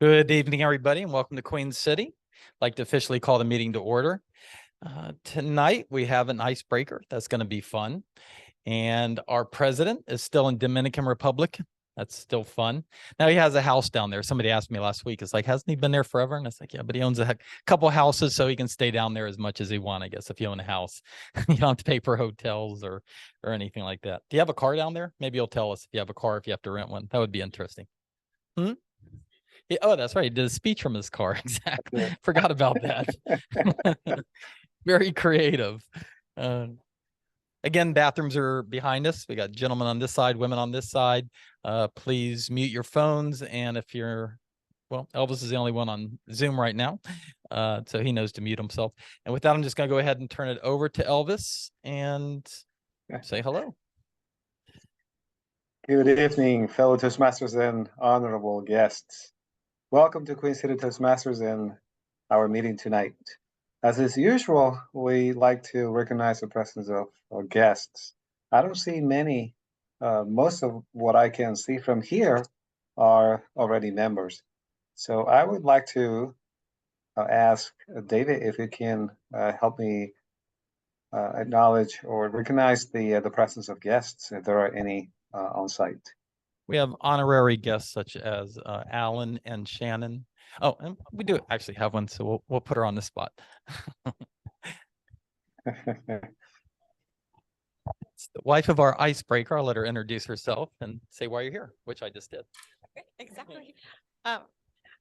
Good evening, everybody, and welcome to Queen City. I'd like to officially call the meeting to order. Tonight, we have an icebreaker that's going to be fun. And our president is still in Dominican Republic. That's still fun. Now he has a house down there. Somebody asked me last week, it's like, hasn't he been there forever? And it's like, yeah, but he owns a couple houses, so he can stay down there as much as he wants, I guess, if you own a house. You don't have to pay for hotels or anything like that. Do you have a car down there? Maybe you'll tell us if you have a car, if you have to rent one. That would be interesting. Oh, that's right. He did a speech from his car. Exactly. Yeah. Forgot about that. Very creative. Again, bathrooms are behind us. We got gentlemen on this side, women on this side. Please mute your phones. And if you're, well, Elvis is the only one on Zoom right now. So he knows to mute himself. And with that, I'm just going to go ahead and turn it over to Elvis and say hello. Good evening, fellow Toastmasters and honorable guests. Welcome to Queen City Toastmasters and our meeting tonight. As is usual, we like to recognize the presence of our guests. I don't see many. Most of what I can see from here are already members. So I would like to ask David if you can help me acknowledge or recognize the presence of guests, if there are any on site. We have honorary guests such as Alan and Shannon. Oh, and we do actually have one, so we'll put her on the spot. It's the wife of our icebreaker. I'll let her introduce herself and say why you're here, which I just did. Okay, exactly.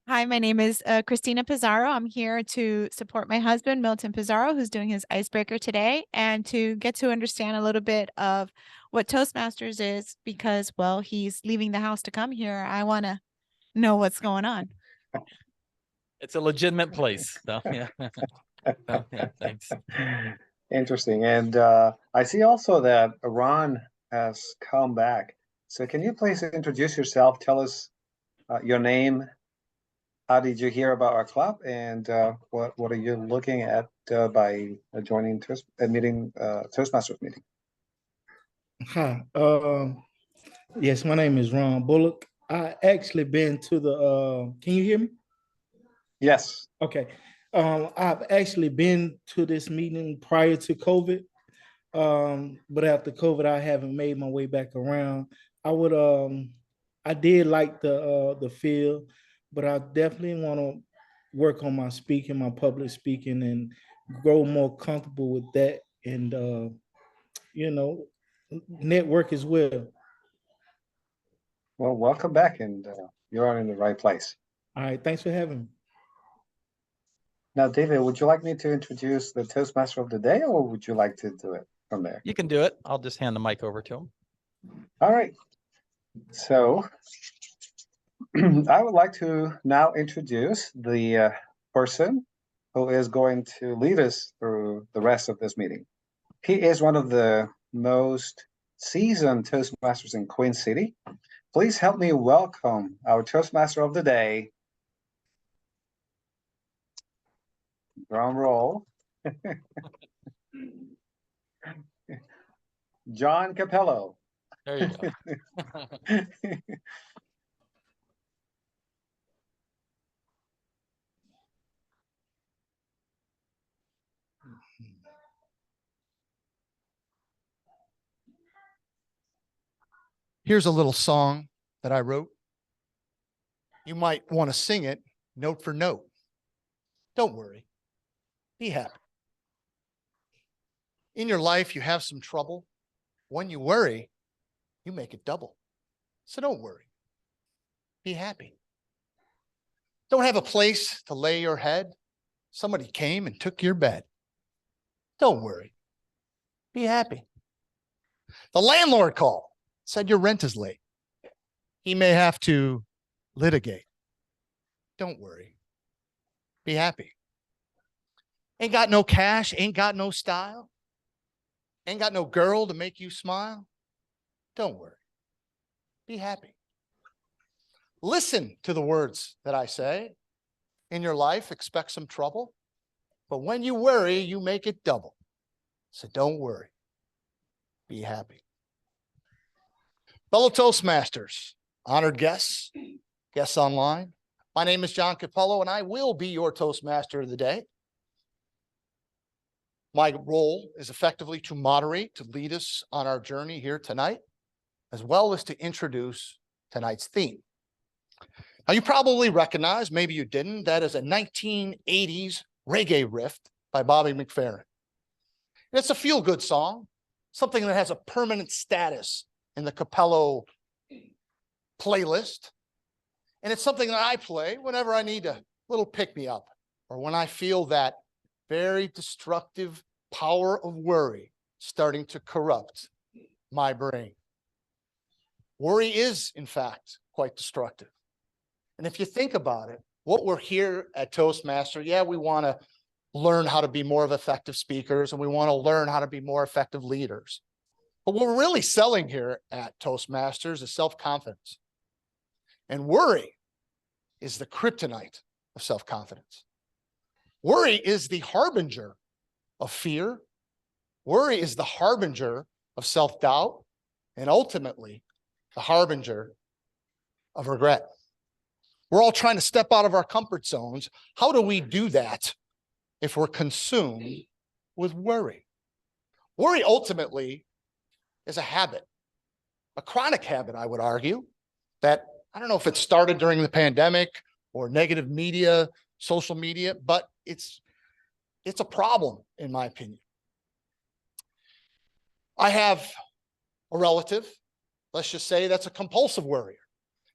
Hi, my name is Christina Pizarro. I'm here to support my husband, Milton Pizarro, who's doing his icebreaker today, and to get to understand a little bit of what Toastmasters is because, well, he's leaving the house to come here. I want to know what's going on. It's a legitimate place. So, yeah. So, yeah, thanks. Interesting. And I see also that Ron has come back. So can you please introduce yourself? Tell us your name. How did you hear about our club, and what are you looking at by joining Toastmasters meeting? Hi. Yes, my name is Ron Bullock. I actually been to the. Can you hear me? Yes. Okay. I've actually been to this meeting prior to COVID, but after COVID, I haven't made my way back around. I did like the field, but I definitely want to work on my speaking, my public speaking, and grow more comfortable with that, and network as well. Well, welcome back, and you're in the right place. All right, thanks for having me. Now, David, would you like me to introduce the Toastmaster of the day, or would you like to do it from there? You can do it. I'll just hand the mic over to him. All right. So I would like to now introduce the person who is going to lead us through the rest of this meeting. He is one of the most seasoned Toastmasters in Queen City. Please help me welcome our Toastmaster of the day. Drum roll. John Cappello. There you go. Here's a little song that I wrote. You might want to sing it note for note. Don't worry. Be happy. In your life, you have some trouble. When you worry, you make it double. So don't worry. Be happy. Don't have a place to lay your head. Somebody came and took your bed. Don't worry. Be happy. The landlord called. Said your rent is late. He may have to litigate. Don't worry. Be happy. Ain't got no cash, ain't got no style, ain't got no girl to make you smile. Don't worry. Be happy. Listen to the words that I say. In your life, expect some trouble, but when you worry, you make it double. So don't worry. Be happy. Fellow Toastmasters, honored guests, guests online, My name is John Cappello, and I will be your Toastmaster of the day. My role is effectively to moderate, to lead us on our journey here tonight, as well as to introduce tonight's theme. Now, you probably recognize, maybe you didn't, that is a 1980s reggae riff by Bobby McFerrin. It's a feel-good song, something that has a permanent status in the Cappello playlist. And it's something that I play whenever I need a little pick-me-up, or when I feel that very destructive power of worry starting to corrupt my brain. Worry is, in fact, quite destructive. And if you think about it, what we're here at Toastmaster, yeah, we want to learn how to be more of effective speakers, and we want to learn how to be more effective leaders. But what we're really selling here at Toastmasters is self-confidence. And worry is the kryptonite of self-confidence. Worry is the harbinger of fear. Worry is the harbinger of self-doubt, and ultimately the harbinger of regret. We're all trying to step out of our comfort zones. How do we do that if we're consumed with worry? Worry ultimately is a habit, a chronic habit, I would argue, that I don't know if it started during the pandemic or negative media, social media, but it's a problem, in my opinion. I have a relative, let's just say, that's a compulsive worrier.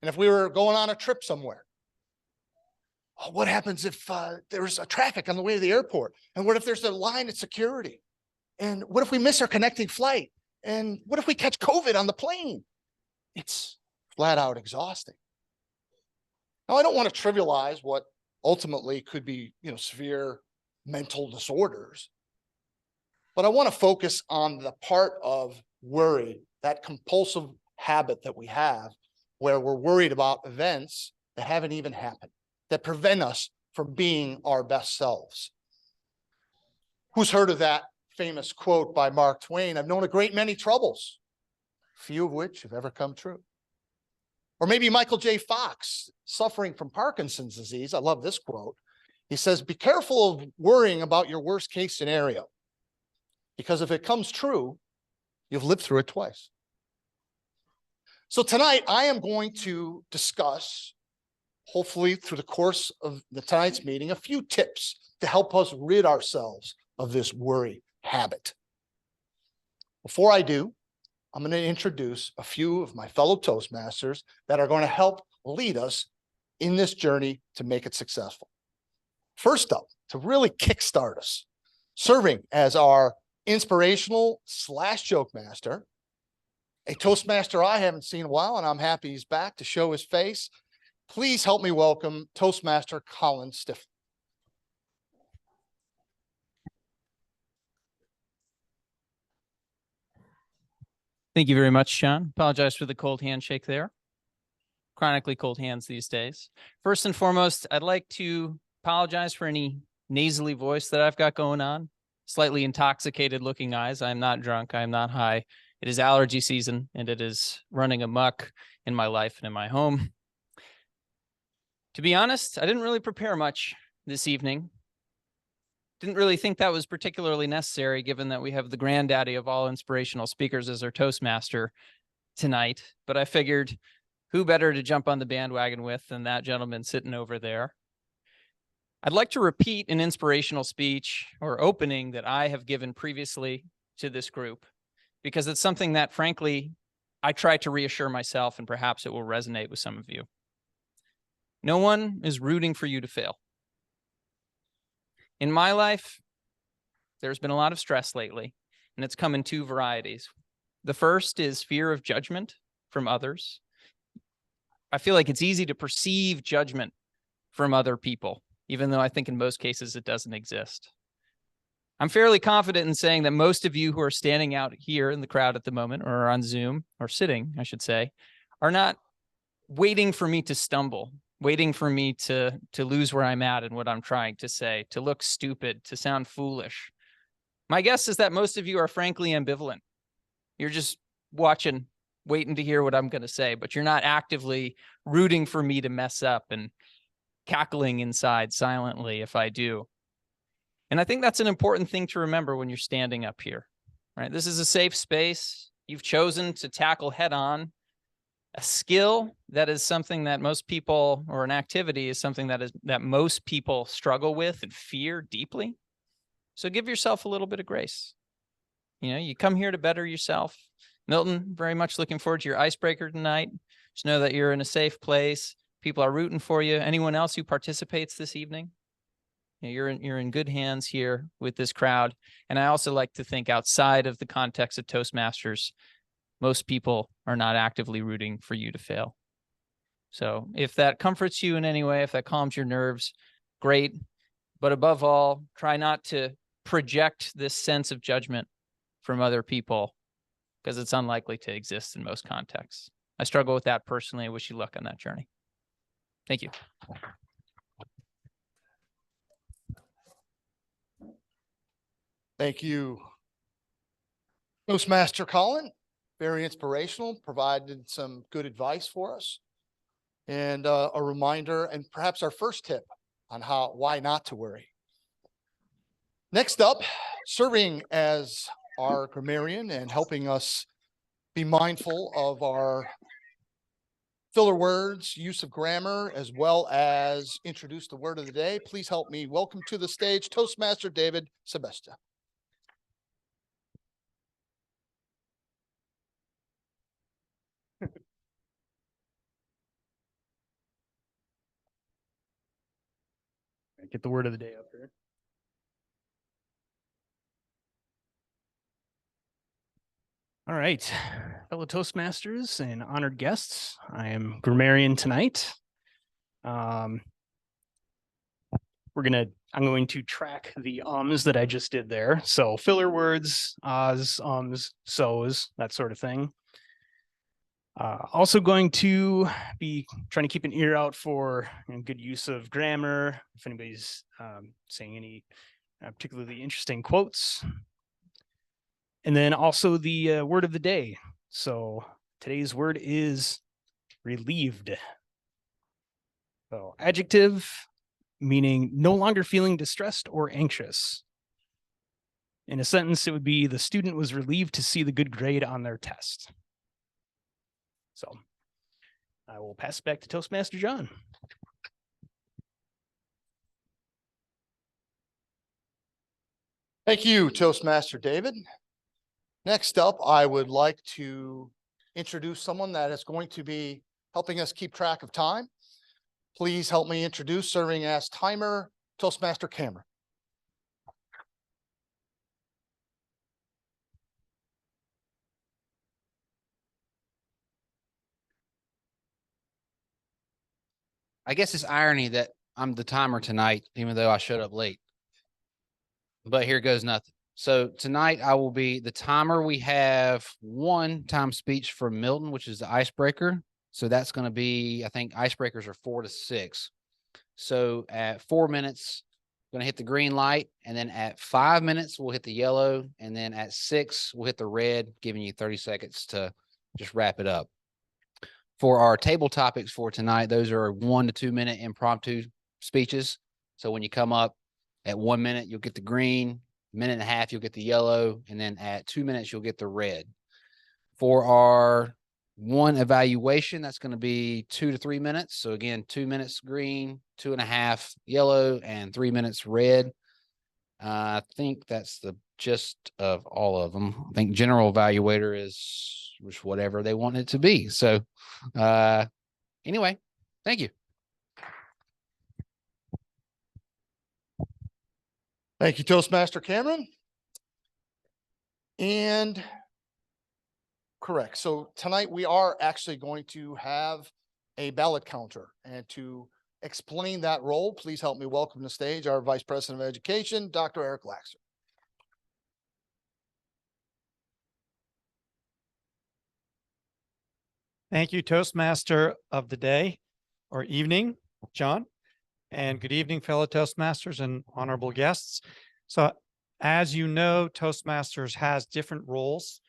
And if we were going on a trip somewhere, what happens if there's a traffic on the way to the airport? And what if there's a line at security? And what if we miss our connecting flight? And what if we catch COVID on the plane? It's flat out exhausting. Now, I don't want to trivialize what ultimately could be, severe mental disorders, but I want to focus on the part of worry, that compulsive habit that we have, where we're worried about events that haven't even happened, that prevent us from being our best selves. Who's heard of that famous quote by Mark Twain? I've known a great many troubles, few of which have ever come true. Or maybe Michael J. Fox, suffering from Parkinson's disease. I love this quote. He says, be careful of worrying about your worst case scenario, because if it comes true, you've lived through it twice. So tonight, I am going to discuss, hopefully through the course of tonight's meeting, a few tips to help us rid ourselves of this worry habit. Before I do, I'm going to introduce a few of my fellow Toastmasters that are going to help lead us in this journey to make it successful. First up, to really kickstart us, serving as our inspirational / joke master, a Toastmaster I haven't seen in a while, and I'm happy he's back to show his face. Please help me welcome Toastmaster Colin Stifton. Thank you very much, Sean. Apologize for the cold handshake there. Chronically cold hands these days. First and foremost, I'd like to apologize for any nasally voice that I've got going on. Slightly intoxicated looking eyes. I'm not drunk. I'm not high. It is allergy season, and it is running amok in my life and in my home. To be honest, I didn't really prepare much this evening. Didn't really think that was particularly necessary, given that we have the granddaddy of all inspirational speakers as our Toastmaster tonight. But I figured, who better to jump on the bandwagon with than that gentleman sitting over there? I'd like to repeat an inspirational speech or opening that I have given previously to this group, because it's something that, frankly, I try to reassure myself, and perhaps it will resonate with some of you. No one is rooting for you to fail. In my life, there's been a lot of stress lately, and it's come in two varieties. The first is fear of judgment from others. I feel like it's easy to perceive judgment from other people, even though I think in most cases it doesn't exist. I'm fairly confident in saying that most of you who are standing out here in the crowd at the moment, or on Zoom, or sitting, I should say, are not waiting for me to stumble, waiting for me to lose where I'm at and what I'm trying to say, to look stupid, to sound foolish. My guess is that most of you are frankly ambivalent. You're just watching, waiting to hear what I'm going to say, but you're not actively rooting for me to mess up. And cackling inside silently if I do. And I think that's an important thing to remember when you're standing up here, right? This is a safe space. You've chosen to tackle head on a skill that is something that most people, or an activity is something that most people struggle with and fear deeply. So give yourself a little bit of grace. You know, you come here to better yourself. Milton, very much looking forward to your icebreaker tonight. Just know that you're in a safe place. People are rooting for you. Anyone else who participates this evening, you know, you're in good hands here with this crowd. And I also like to think outside of the context of Toastmasters, most people are not actively rooting for you to fail. So if that comforts you in any way, if that calms your nerves, great. But above all, try not to project this sense of judgment from other people, because it's unlikely to exist in most contexts. I struggle with that personally. I wish you luck on that journey. Thank you. Thank you, Toastmaster Colin. Very inspirational, provided some good advice for us. And a reminder, and perhaps our first tip on why not to worry. Next up, serving as our grammarian and helping us be mindful of our filler words, use of grammar, as well as introduce the word of the day. Please help me welcome to the stage Toastmaster David Sebesta. Get the word of the day up here. All right, fellow Toastmasters and honored guests, I am grammarian tonight. I'm going to track the ums that I just did there. So filler words, ahs, ums, so's, that sort of thing. Also going to be trying to keep an ear out for good use of grammar. If anybody's saying any particularly interesting quotes. And then also the word of the day. So today's word is relieved. So adjective, meaning no longer feeling distressed or anxious. In a sentence, it would be the student was relieved to see the good grade on their test. So I will pass it back to Toastmaster John. Thank you, Toastmaster David. Next up, I would like to introduce someone that is going to be helping us keep track of time. Please help me introduce, serving as timer, Toastmaster Cameron. I guess it's irony that I'm the timer tonight, even though I showed up late. But here goes nothing. So tonight I will be the timer. We have one time speech from Milton, which is the icebreaker. So that's going to be, I think icebreakers are 4 to 6. So at 4 minutes, going to hit the green light. And then at 5 minutes, we'll hit the yellow. And then at 6, we'll hit the red, giving you 30 seconds to just wrap it up. For our table topics for tonight, those are 1 to 2 minute impromptu speeches. So when you come up at 1 minute, you'll get the green, minute and a half, you'll get the yellow, and then at 2 minutes, you'll get the red. For our one evaluation, that's going to be 2 to 3 minutes. So again, 2 minutes green, 2.5 yellow, and 3 minutes red. I think that's the gist of all of them. I think general evaluator is whatever they want it to be. So anyway, thank you. Thank you, Toastmaster Cameron. And correct. So tonight we are actually going to have a ballot counter. And to explain that role, please help me welcome to stage our Vice President of Education, Dr. Eric Laxer. Thank you, Toastmaster of the day or evening, John. And good evening, fellow Toastmasters and honorable guests. So as you know, Toastmasters has different roles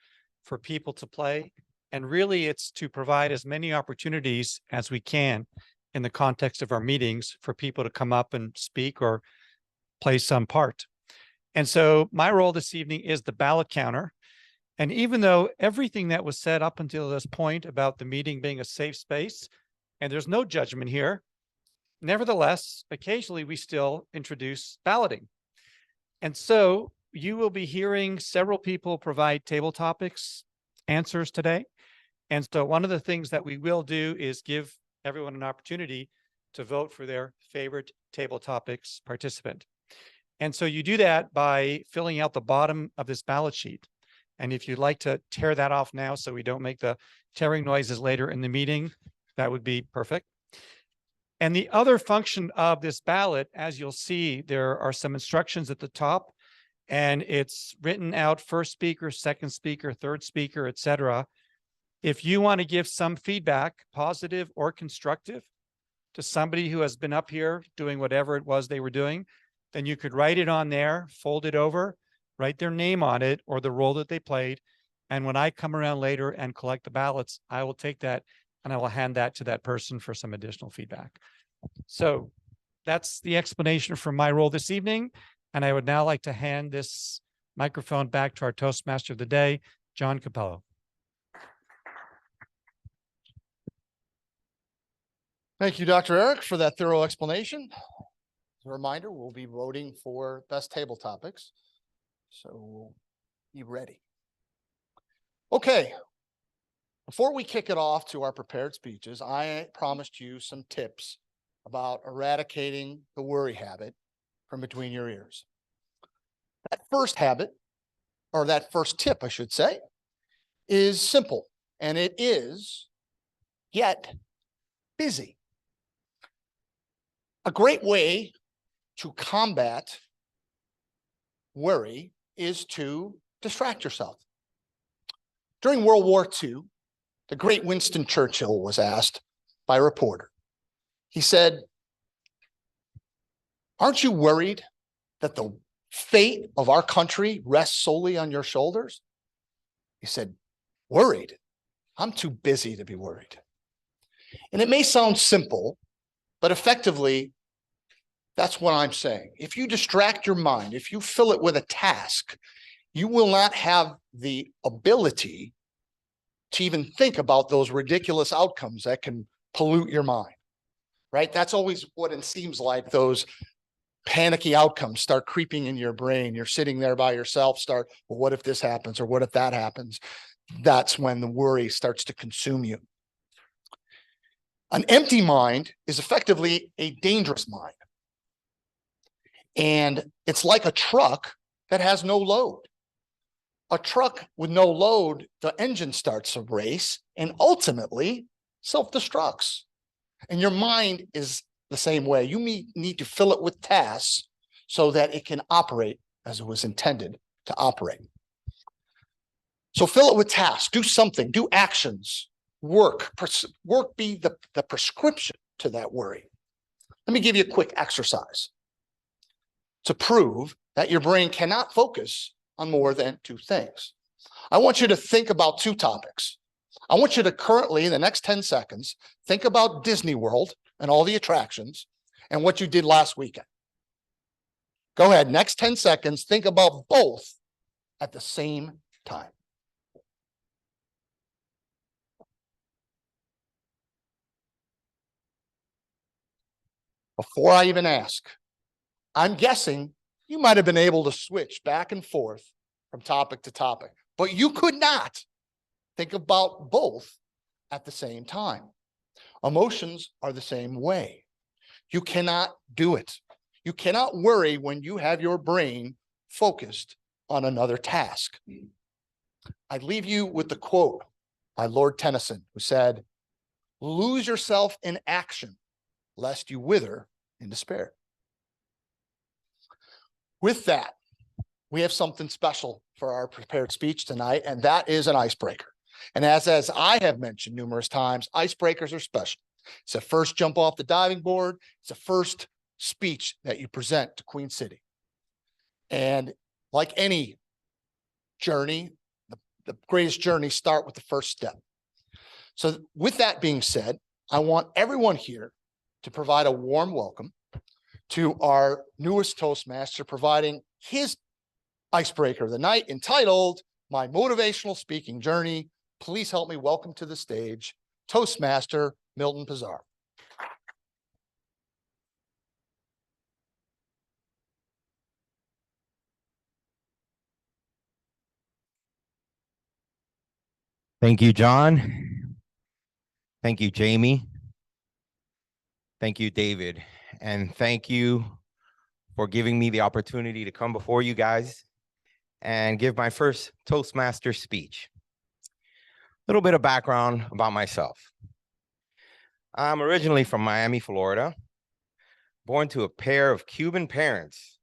for people to play. And really it's to provide as many opportunities as we can in the context of our meetings for people to come up and speak or play some part. And so my role this evening is the ballot counter. And even though everything that was said up until this point about the meeting being a safe space, and there's no judgment here, nevertheless, occasionally we still introduce balloting. And so you will be hearing several people provide table topics answers today. And so one of the things that we will do is give everyone an opportunity to vote for their favorite table topics participant. And so you do that by filling out the bottom of this ballot sheet. And if you'd like to tear that off now so we don't make the tearing noises later in the meeting, that would be perfect. And the other function of this ballot, as you'll see, there are some instructions at the top, and it's written out first speaker, second speaker, third speaker, etc. If you want to give some feedback, positive or constructive, to somebody who has been up here doing whatever it was they were doing, then you could write it on there, fold it over, write their name on it or the role that they played. And when I come around later and collect the ballots, I will take that and I will hand that to that person for some additional feedback. So that's the explanation for my role this evening. And I would now like to hand this microphone back to our Toastmaster of the day, John Cappello. Thank you, Dr. Eric, for that thorough explanation. As a reminder, we'll be voting for best table topics. So we'll be ready. Okay. Before we kick it off to our prepared speeches, I promised you some tips about eradicating the worry habit from between your ears. That first habit, or that first tip, I should say, is simple, and it is get busy. A great way to combat worry is to distract yourself. During World War II, the great Winston Churchill was asked by a reporter. He said, "Aren't you worried that the fate of our country rests solely on your shoulders?" He said, "Worried? I'm too busy to be worried." And it may sound simple, but effectively, that's what I'm saying. If you distract your mind, if you fill it with a task, you will not have the ability to even think about those ridiculous outcomes that can pollute your mind, right? That's always what it seems like. Those panicky outcomes start creeping in your brain. You're sitting there by yourself, well, what if this happens? Or what if that happens? That's when the worry starts to consume you. An empty mind is effectively a dangerous mind. And it's like a truck that has no load. A truck with no load, the engine starts a race and ultimately self-destructs. And your mind is the same way. You need to fill it with tasks so that it can operate as it was intended to operate. So fill it with tasks, do something, do actions, work be the prescription to that worry. Let me give you a quick exercise to prove that your brain cannot focus on more than two things. I want you to think about two topics. I want you to currently, in the next 10 seconds, think about Disney World and all the attractions and what you did last weekend. Go ahead, next 10 seconds, think about both at the same time. Before I even ask, I'm guessing you might have been able to switch back and forth from topic to topic, but you could not think about both at the same time. Emotions are the same way. You cannot do it. You cannot worry when you have your brain focused on another task. I leave you with the quote by Lord Tennyson, who said, "Lose yourself in action, lest you wither in despair." With that, we have something special for our prepared speech tonight, and that is an icebreaker. And as I have mentioned numerous times, icebreakers are special. It's a first jump off the diving board. It's a first speech that you present to Queen City. And like any journey, the greatest journeys start with the first step. So with that being said, I want everyone here to provide a warm welcome to our newest Toastmaster, providing his icebreaker of the night entitled My Motivational Speaking Journey. Please help me welcome to the stage Toastmaster Milton Pizarro. Thank you, John. Thank you, Jamie. Thank you, David. And thank you for giving me the opportunity to come before you guys and give my first Toastmaster speech. A little bit of background about myself. I'm originally from Miami, Florida, born to a pair of Cuban parents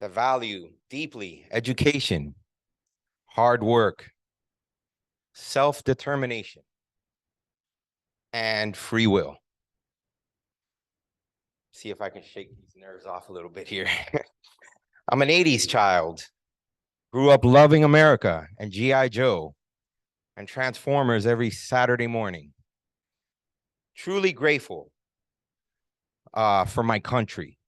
that value deeply education, hard work, self-determination, and free will. See if I can shake these nerves off a little bit here. I'm an 80s child, grew up loving America and G.I. Joe and Transformers every Saturday morning. Truly grateful for my country.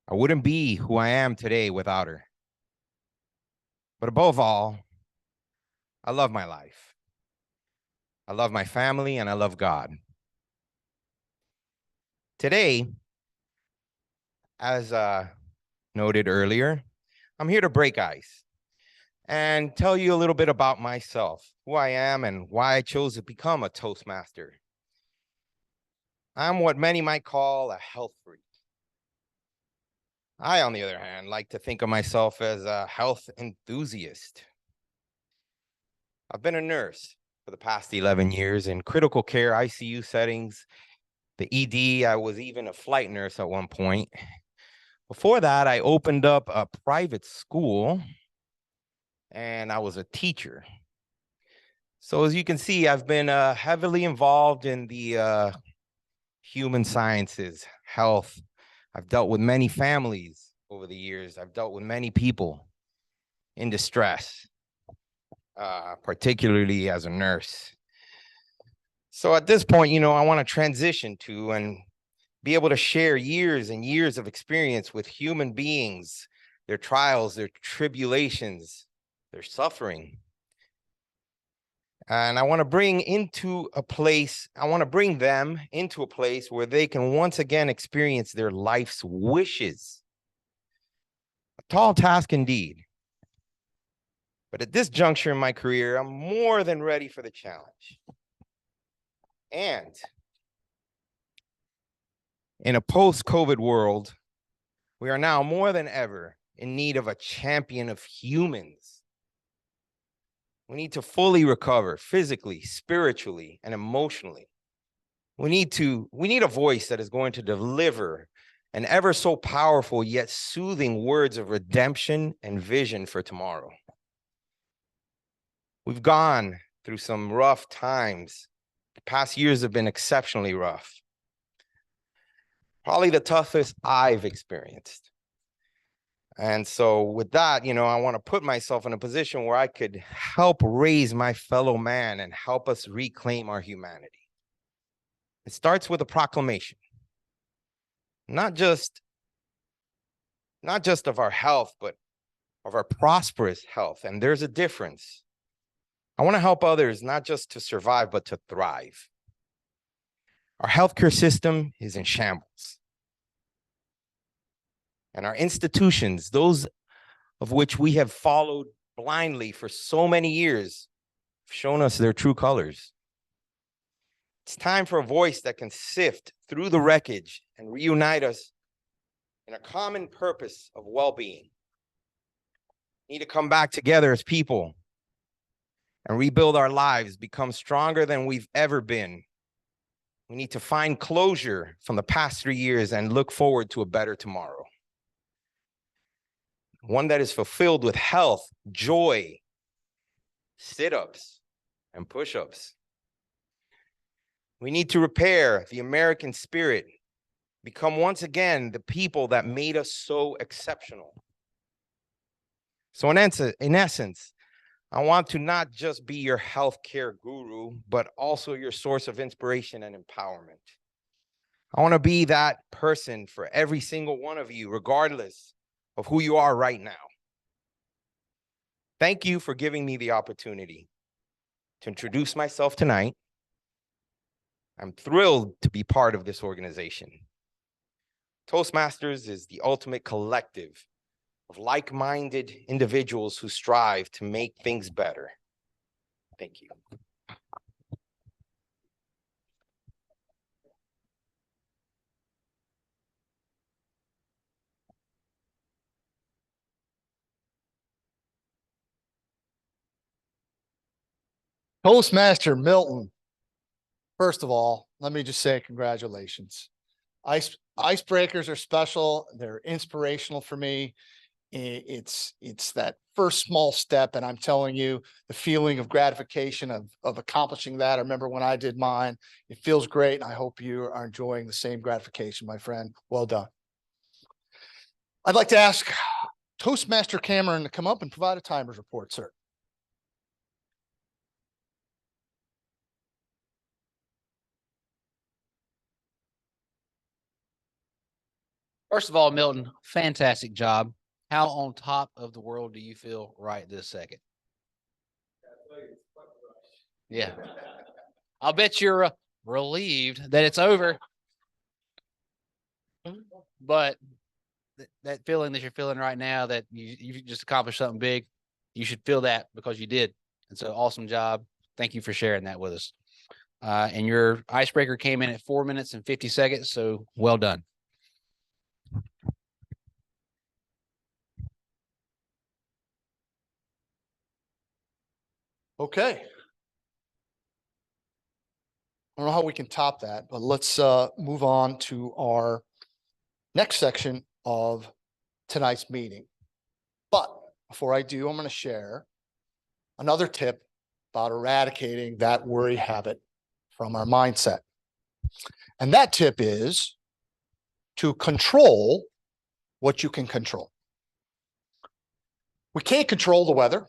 I wouldn't be who I am today without her. But above all, I love my life. I love my family and I love God. Today, as noted earlier, I'm here to break ice and tell you a little bit about myself, who I am and why I chose to become a Toastmaster. I'm what many might call a health freak. I, on the other hand, like to think of myself as a health enthusiast. I've been a nurse for the past 11 years in critical care ICU settings. The ED, I was even a flight nurse at one point. Before that, I opened up a private school and I was a teacher. So as you can see, I've been heavily involved in the human sciences, health. I've dealt with many families over the years. I've dealt with many people in distress, particularly as a nurse. So at this point, I want to transition to and be able to share years and years of experience with human beings, their trials, their tribulations, their suffering. And I want to bring them into a place where they can once again experience their life's wishes. A tall task indeed. But at this juncture in my career, I'm more than ready for the challenge. And in a post-COVID world, we are now more than ever in need of a champion of humans. We need to fully recover physically, spiritually, and emotionally. We need a voice that is going to deliver an ever so powerful yet soothing words of redemption and vision for tomorrow. We've gone through some rough times. The past years have been exceptionally rough. Probably the toughest I've experienced. And so with that, I want to put myself in a position where I could help raise my fellow man and help us reclaim our humanity. It starts with a proclamation, not just of our health, but of our prosperous health. And there's a difference. I want to help others, not just to survive, but to thrive. Our healthcare system is in shambles. And our institutions, those of which we have followed blindly for so many years, have shown us their true colors. It's time for a voice that can sift through the wreckage and reunite us in a common purpose of well-being. We need to come back together as people and rebuild our lives, become stronger than we've ever been. We need to find closure from the past 3 years and look forward to a better tomorrow. One that is fulfilled with health, joy, sit-ups, and push-ups. We need to repair the American spirit, become once again the people that made us so exceptional. So in essence, I want to not just be your healthcare guru, but also your source of inspiration and empowerment. I want to be that person for every single one of you, regardless of who you are right now. Thank you for giving me the opportunity to introduce myself tonight. I'm thrilled to be part of this organization. Toastmasters is the ultimate collective of like-minded individuals who strive to make things better. Thank you. Toastmaster Milton. First of all, let me just say congratulations. Icebreakers are special. They're inspirational for me. It's that first small step. And I'm telling you, the feeling of gratification of accomplishing that. I remember when I did mine, it feels great. And I hope you are enjoying the same gratification, my friend. Well done. I'd like to ask Toastmaster Cameron to come up and provide a timer's report, sir. First of all, Milton, fantastic job. How on top of the world do you feel right this second? Yeah. I'll bet you're relieved that it's over. But that feeling that you're feeling right now that you just accomplished something big, you should feel that because you did. And so awesome job. Thank you for sharing that with us. And your icebreaker came in at 4 minutes and 50 seconds. So well done. Okay. I don't know how we can top that, but let's move on to our next section of tonight's meeting. But before I do, I'm going to share another tip about eradicating that worry habit from our mindset. And that tip is to control what you can control. We can't control the weather.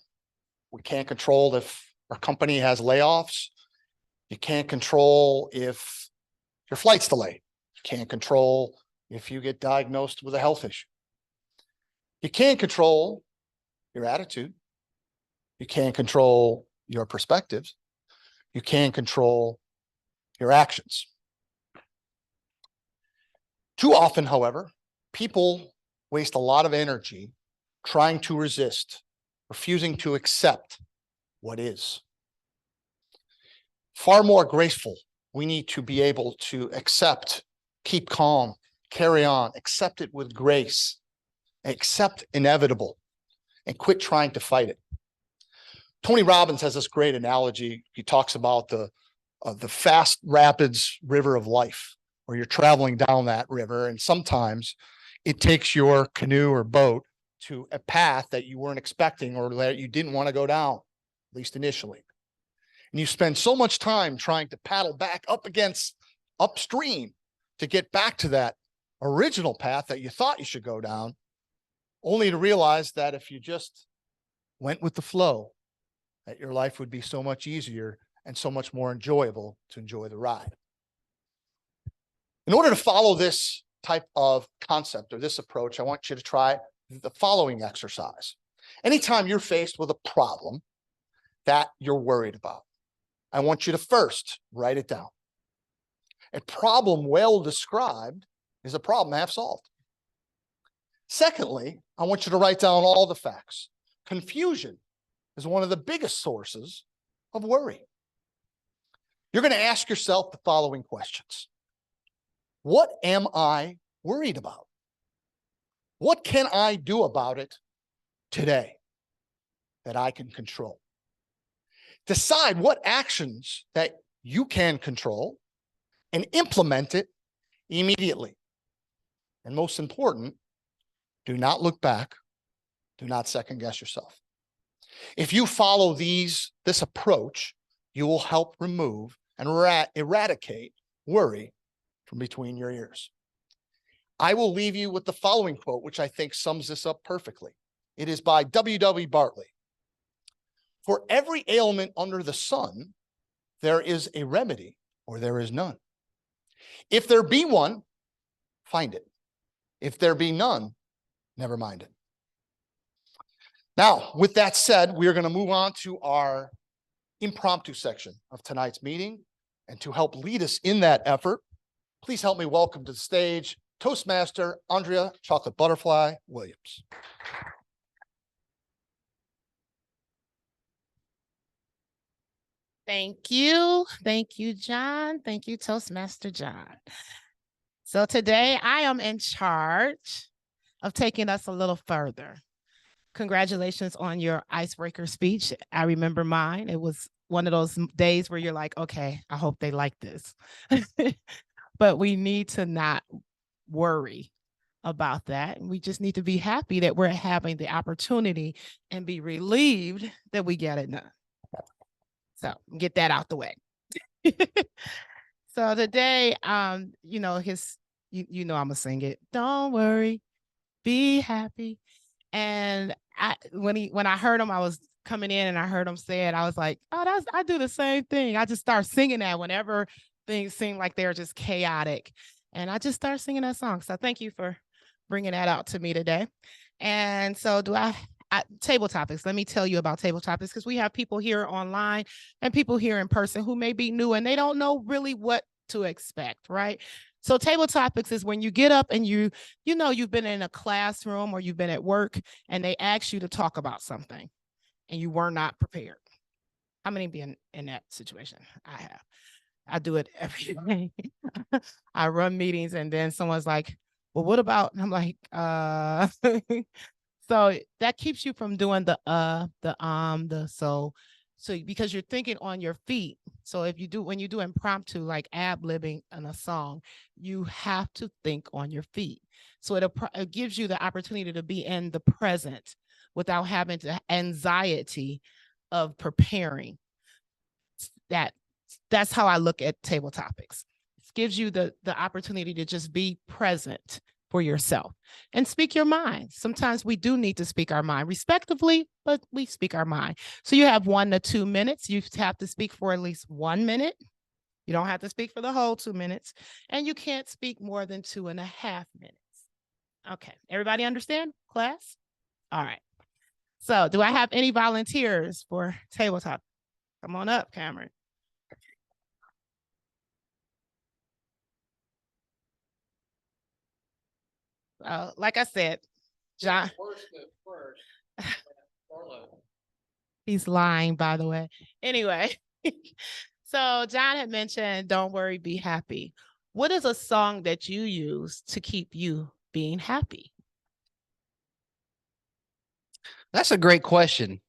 We can't control if our company has layoffs. You can't control if your flight's delayed. You can't control if you get diagnosed with a health issue. You can't control your attitude. You can't control your perspectives. You can't control your actions. Too often, however, people waste a lot of energy trying to resist, refusing to accept what is. Far more graceful, we need to be able to accept, keep calm, carry on, accept it with grace, accept inevitable, and quit trying to fight it. Tony Robbins has this great analogy. He talks about the fast rapids river of life, where you're traveling down that river, and sometimes it takes your canoe or boat to a path that you weren't expecting or that you didn't want to go down, at least initially. And you spend so much time trying to paddle back upstream to get back to that original path that you thought you should go down, only to realize that if you just went with the flow, that your life would be so much easier and so much more enjoyable to enjoy the ride. In order to follow this type of concept or this approach, I want you to try the following exercise. Anytime you're faced with a problem that you're worried about, I want you to first write it down. A problem well described is a problem half solved. Secondly, I want you to write down all the facts. Confusion is one of the biggest sources of worry. You're going to ask yourself the following questions. What am I worried about? What can I do about it today that I can control? Decide what actions that you can control and implement it immediately. And most important, do not look back. Do not second guess yourself. If you follow this approach, you will help remove and eradicate worry from between your ears. I will leave you with the following quote, which I think sums this up perfectly. It is by W.W. Bartley. For every ailment under the sun, there is a remedy or there is none. If there be one, find it. If there be none, never mind it. Now, with that said, we are going to move on to our impromptu section of tonight's meeting. And to help lead us in that effort, please help me welcome to the stage Toastmaster Andrea Chocolate Butterfly Williams. Thank you. Thank you, John. Thank you, Toastmaster John. So today I am in charge of taking us a little further. Congratulations on your icebreaker speech. I remember mine. It was one of those days where you're like, okay, I hope they like this. But we need to not worry about that. We just need to be happy that we're having the opportunity and be relieved that we get it done. So get that out the way. So today, you know, you know, I'm gonna sing it. Don't worry, be happy. And when I heard him, I was coming in and I heard him say it. I was like, oh, I do the same thing. I just start singing that whenever things seem like they're just chaotic. And I just start singing that song. So thank you for bringing that out to me today. And so table topics. Let me tell you about table topics, because we have people here online and people here in person who may be new and they don't know really what to expect, right? So table topics is when you get up and you know, you've been in a classroom or you've been at work and they ask you to talk about something and you were not prepared. How many been in that situation? I have. I do it every day. I run meetings and then someone's like, well, what about? And I'm like, So that keeps you from doing the so because you're thinking on your feet. So when you do impromptu, like ad-libbing in a song, you have to think on your feet. So it gives you the opportunity to be in the present without having the anxiety of preparing. That's how I look at table topics. It gives you the opportunity to just be present for yourself and speak your mind. Sometimes we do need to speak our mind respectively, but we speak our mind. So you have 1 to 2 minutes. You have to speak for at least 1 minute. You don't have to speak for the whole 2 minutes, and you can't speak more than 2.5 minutes. Okay, everybody understand, class? All right. So do I have any volunteers for tabletop? Come on up, Cameron. Like I said, John. He's lying, by the way. Anyway, so John had mentioned, don't worry, be happy. What is a song that you use to keep you being happy? That's a great question.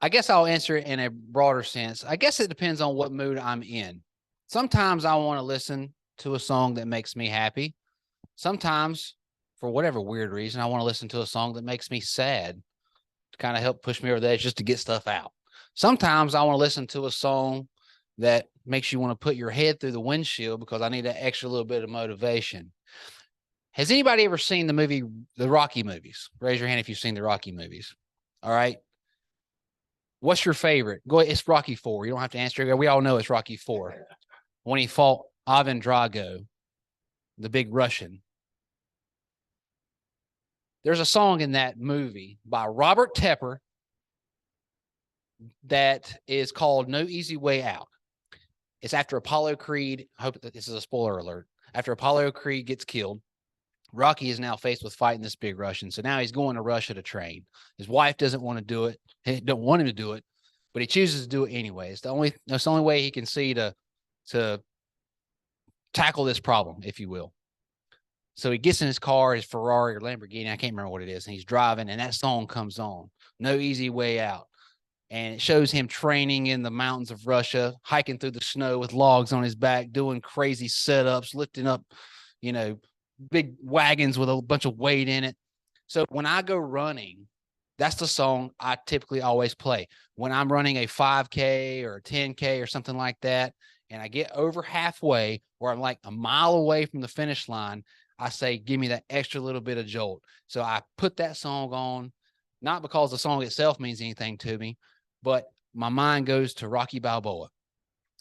I guess I'll answer it in a broader sense. I guess it depends on what mood I'm in. Sometimes I want to listen to a song that makes me happy. Sometimes, for whatever weird reason, I want to listen to a song that makes me sad to kind of help push me over the edge, just to get stuff out. Sometimes I want to listen to a song that makes you want to put your head through the windshield because I need an extra little bit of motivation. Has anybody ever seen the Rocky movies? Raise your hand if you've seen the Rocky movies. All right. What's your favorite? Go ahead. It's Rocky 4. You don't have to answer. We all know it's Rocky 4. When he fought Ivan Drago, the big Russian. There's a song in that movie by Robert Tepper that is called No Easy Way Out. It's after Apollo Creed. I hope that this is a spoiler alert. After Apollo Creed gets killed, Rocky is now faced with fighting this big Russian. So now he's going to Russia to train. His wife doesn't want to do it. He don't want him to do it, but he chooses to do it anyway. It's the only way he can see to tackle this problem, if you will. So he gets in his car, his Ferrari or Lamborghini, I can't remember what it is, and he's driving, and that song comes on, No Easy Way Out. And it shows him training in the mountains of Russia, hiking through the snow with logs on his back, doing crazy setups, lifting up, big wagons with a bunch of weight in it. So when I go running, that's the song I typically always play. When I'm running a 5K or a 10K or something like that, and I get over halfway, or I'm like a mile away from the finish line, I say, give me that extra little bit of jolt. So I put that song on, not because the song itself means anything to me, but my mind goes to Rocky Balboa.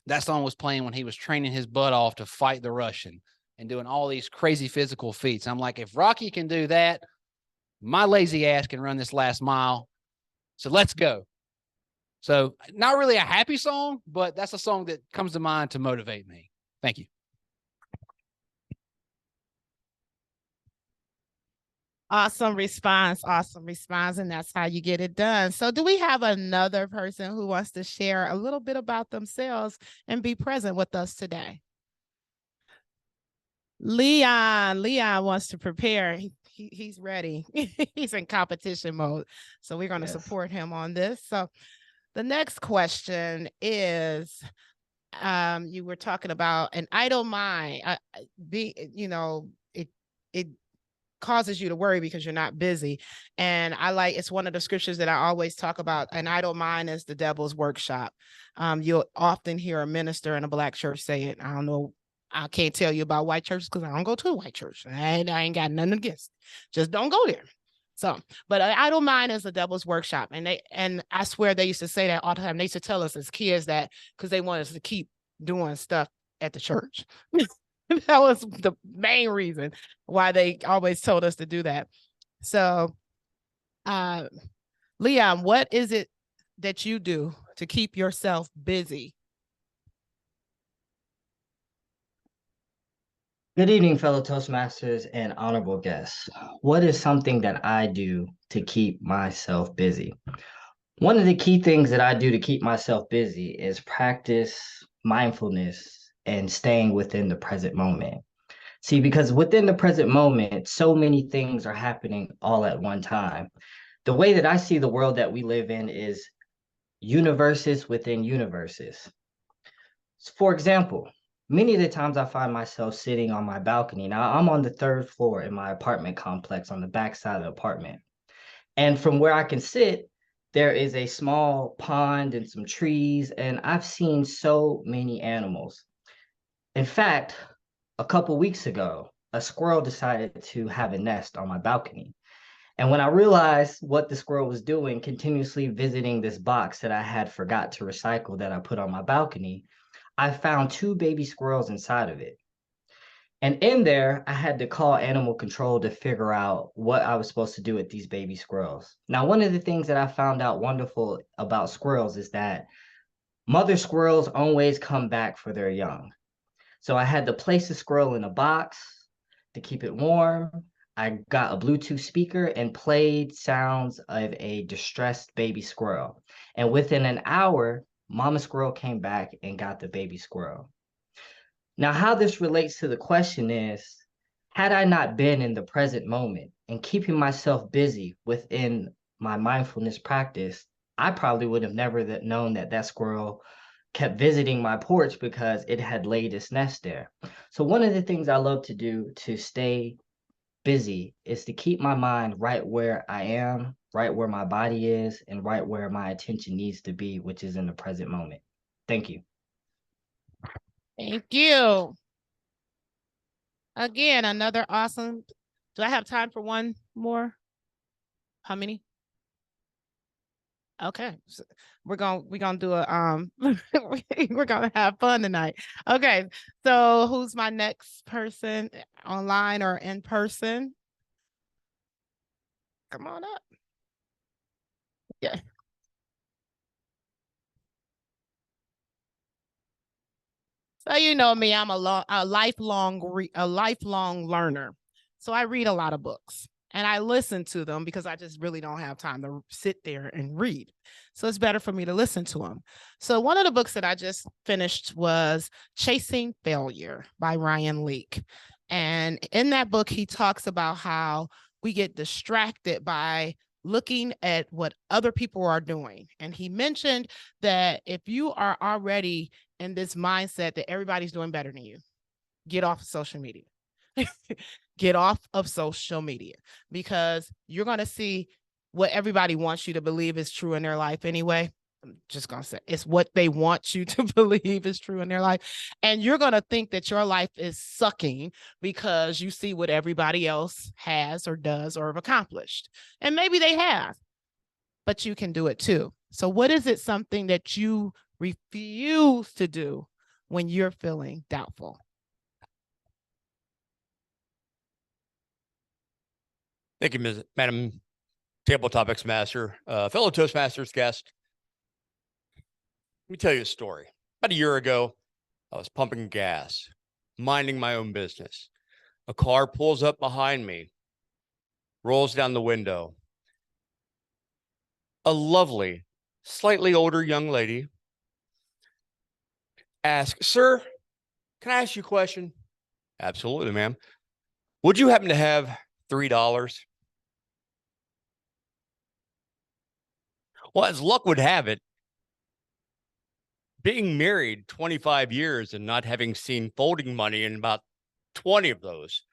That song was playing when he was training his butt off to fight the Russian and doing all these crazy physical feats. I'm like, if Rocky can do that, my lazy ass can run this last mile. So let's go. So not really a happy song, but that's a song that comes to mind to motivate me. Thank you. Awesome response. Awesome response. And that's how you get it done. So do we have another person who wants to share a little bit about themselves and be present with us today? Leon wants to prepare. He's ready. He's in competition mode. So we're going to support him on this. So the next question is, you were talking about an idle mind. It causes you to worry because you're not busy. And it's one of the scriptures that I always talk about. An idle mind is the devil's workshop. You'll often hear a minister in a Black church say it. I don't know. I can't tell you about white churches because I don't go to a white church. I ain't got nothing against. Just don't go there. So, but an idle mind is the devil's workshop. And I swear they used to say that all the time. They used to tell us as kids that because they want us to keep doing stuff at the church. That was the main reason why they always told us to do that. So, Leon, what is it that you do to keep yourself busy? Good evening, fellow Toastmasters and honorable guests. What is something that I do to keep myself busy? One of the key things that I do to keep myself busy is practice mindfulness and staying within the present moment. See, because within the present moment, so many things are happening all at one time. The way that I see the world that we live in is universes within universes. For example, many of the times I find myself sitting on my balcony. Now, I'm on the 3rd floor in my apartment complex on the back side of the apartment. And from where I can sit, there is a small pond and some trees, and I've seen so many animals. In fact, a couple weeks ago, a squirrel decided to have a nest on my balcony. And when I realized what the squirrel was doing, continuously visiting this box that I had forgot to recycle that I put on my balcony, I found 2 baby squirrels inside of it. And in there, I had to call animal control to figure out what I was supposed to do with these baby squirrels. Now, one of the things that I found out wonderful about squirrels is that mother squirrels always come back for their young. So I had to place the squirrel in a box to keep it warm. I got a Bluetooth speaker and played sounds of a distressed baby squirrel. And within an hour, mama squirrel came back and got the baby squirrel. Now, how this relates to the question is, had I not been in the present moment and keeping myself busy within my mindfulness practice, I probably would have never known that that squirrel kept visiting my porch because it had laid its nest there. So one of the things I love to do to stay busy is to keep my mind right where I am, right where my body is, and right where my attention needs to be, which is in the present moment. Thank you. Thank you. Again, another awesome. Do I have time for one more? How many? Okay, so we're gonna do a we're gonna have fun tonight. Okay, so who's my next person, online or in person? Come on up. Yeah. So you know me, I'm a lifelong learner. So I read a lot of books. And I listen to them because I just really don't have time to sit there and read. So it's better for me to listen to them. So one of the books that I just finished was Chasing Failure by Ryan Leake. And in that book, he talks about how we get distracted by looking at what other people are doing. And he mentioned that if you are already in this mindset that everybody's doing better than you, get off of social media. Get off of social media because you're going to see what everybody wants you to believe is true in their life anyway. I'm just going to say it's what they want you to believe is true in their life. And you're going to think that your life is sucking because you see what everybody else has or does or have accomplished. And maybe they have, but you can do it too. So what is it something that you refuse to do when you're feeling doubtful? Thank you, Madam Table Topics Master. Fellow Toastmasters guest, let me tell you a story. About a year ago, I was pumping gas, minding my own business. A car pulls up behind me, rolls down the window. A lovely, slightly older young lady asks, "Sir, can I ask you a question?" "Absolutely, ma'am." "Would you happen to have $3? Well, as luck would have it, being married 25 years and not having seen folding money in about 20 of those,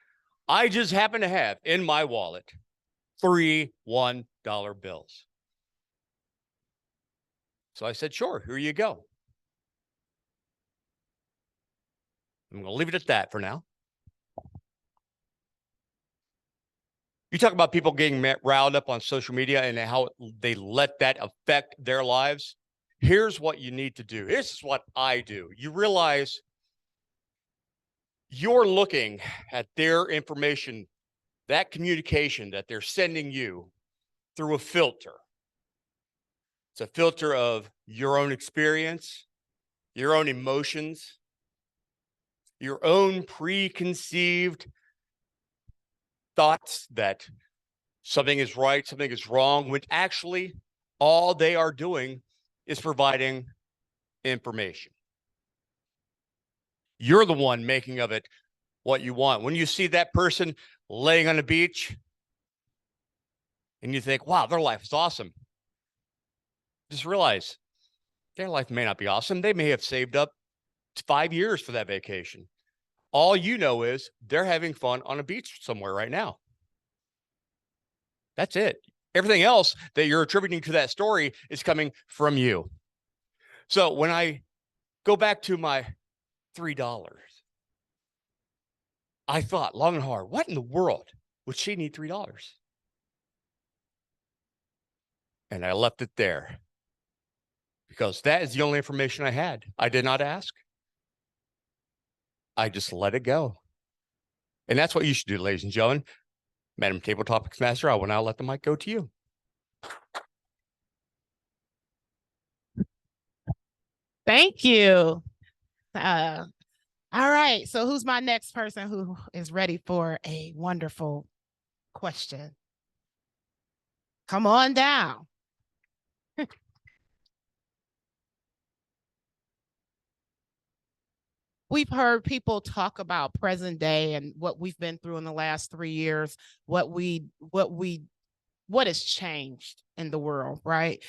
I just happen to have in my wallet 3 $1 bills. So I said, "Sure, here you go." I'm going to leave it at that for now. You talk about people getting riled up on social media and how they let that affect their lives. Here's what you need to do. This is what I do. You realize you're looking at their information, that communication that they're sending you through a filter. It's a filter of your own experience, your own emotions, your own preconceived thoughts that something is right, something is wrong, when actually all they are doing is providing information. You're the one making of it what you want. When you see that person laying on a beach and you think, wow, their life is awesome, just realize their life may not be awesome. They may have saved up 5 years for that vacation. All you know is they're having fun on a beach somewhere right now. That's it. Everything else that you're attributing to that story is coming from you. So when I go back to my $3, I thought long and hard, what in the world would she need $3? And I left it there because that is the only information I had. I did not ask. I just let it go. And that's what you should do, ladies and gentlemen. Madam Table Topics Master, I will now let the mic go to you. Thank you. All right. So who's my next person who is ready for a wonderful question? Come on down. We've heard people talk about present day and what we've been through in the last 3 years, what has changed in the world, right?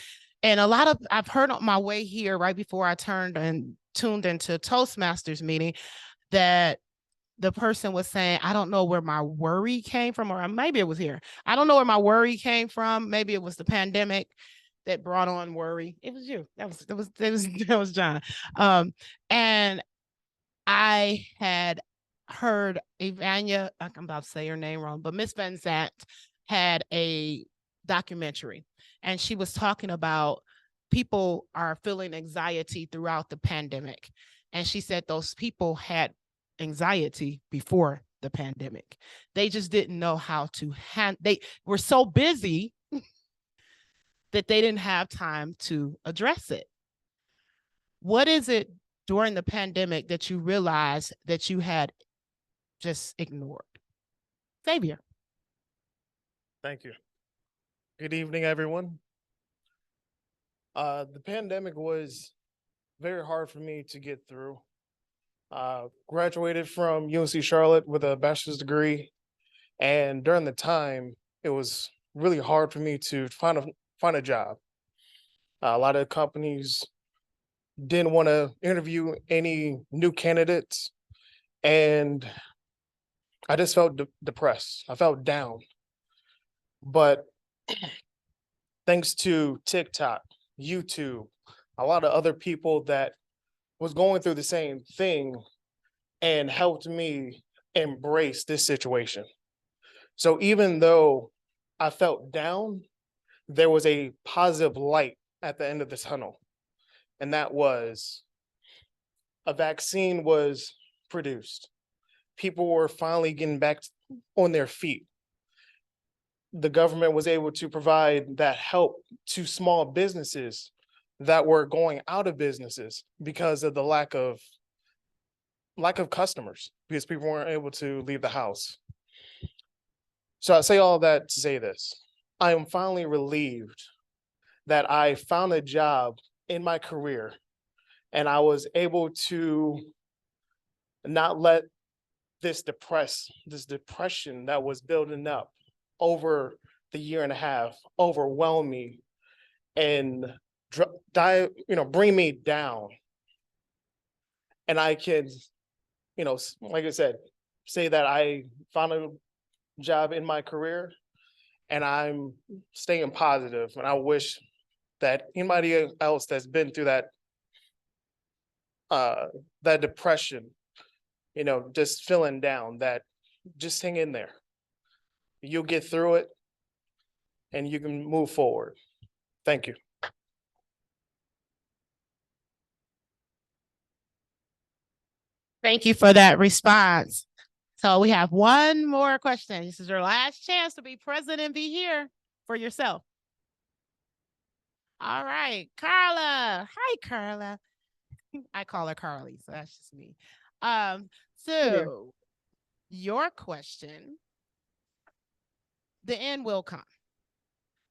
And I've heard on my way here, right before I tuned into Toastmasters meeting, that the person was saying, I don't know where my worry came from, or maybe it was here. I don't know where my worry came from. Maybe it was the pandemic that brought on worry. It was you. That was John. And I had heard Ivania, I'm about to say her name wrong, but Miss Van Zant had a documentary, and she was talking about people are feeling anxiety throughout the pandemic. And she said those people had anxiety before the pandemic. They just didn't know how to they were so busy that they didn't have time to address it. What is it during the pandemic that you realized that you had just ignored? Xavier. Thank you. Good evening, everyone. The pandemic was very hard for me to get through. Graduated from UNC Charlotte with a bachelor's degree, and during the time, it was really hard for me to find a job. A lot of companies didn't want to interview any new candidates, and I just felt depressed. I felt down. But thanks to TikTok, YouTube, a lot of other people that was going through the same thing and helped me embrace this situation. So even though I felt down, there was a positive light at the end of the tunnel. And that was a vaccine was produced. People were finally getting back on their feet. The government was able to provide that help to small businesses that were going out of businesses because of the lack of customers, because people weren't able to leave the house. So I say all that to say this. I am finally relieved that I found a job in my career and I was able to not let this depression that was building up over the year and a half overwhelm me and bring me down. And I can, like I said, say that I found a job in my career and I'm staying positive. And I wish that anybody else that's been through that depression, just feeling down, that just hang in there. You'll get through it and you can move forward. Thank you. Thank you for that response. So we have one more question. This is your last chance to be present and be here for yourself. All right, Carla. Hi, Carla. I call her Carly, so that's just me. So your question, the end will come.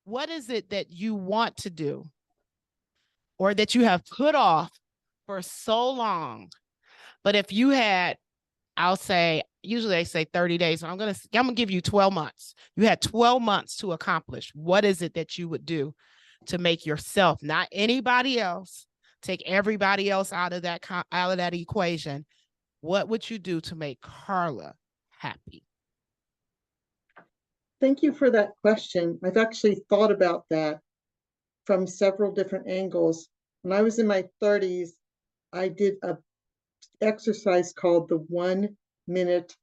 What is it that you want to do or that you have put off for so long? But if you had, I'll say, usually they say 30 days. So I'm gonna give you 12 months. You had 12 months to accomplish. What is it that you would do to make yourself, not anybody else, take everybody else out of that equation? What would you do to make Carla happy? Thank you for that question. I've actually thought about that from several different angles. When I was in my 30s, I did a exercise called the 1 minute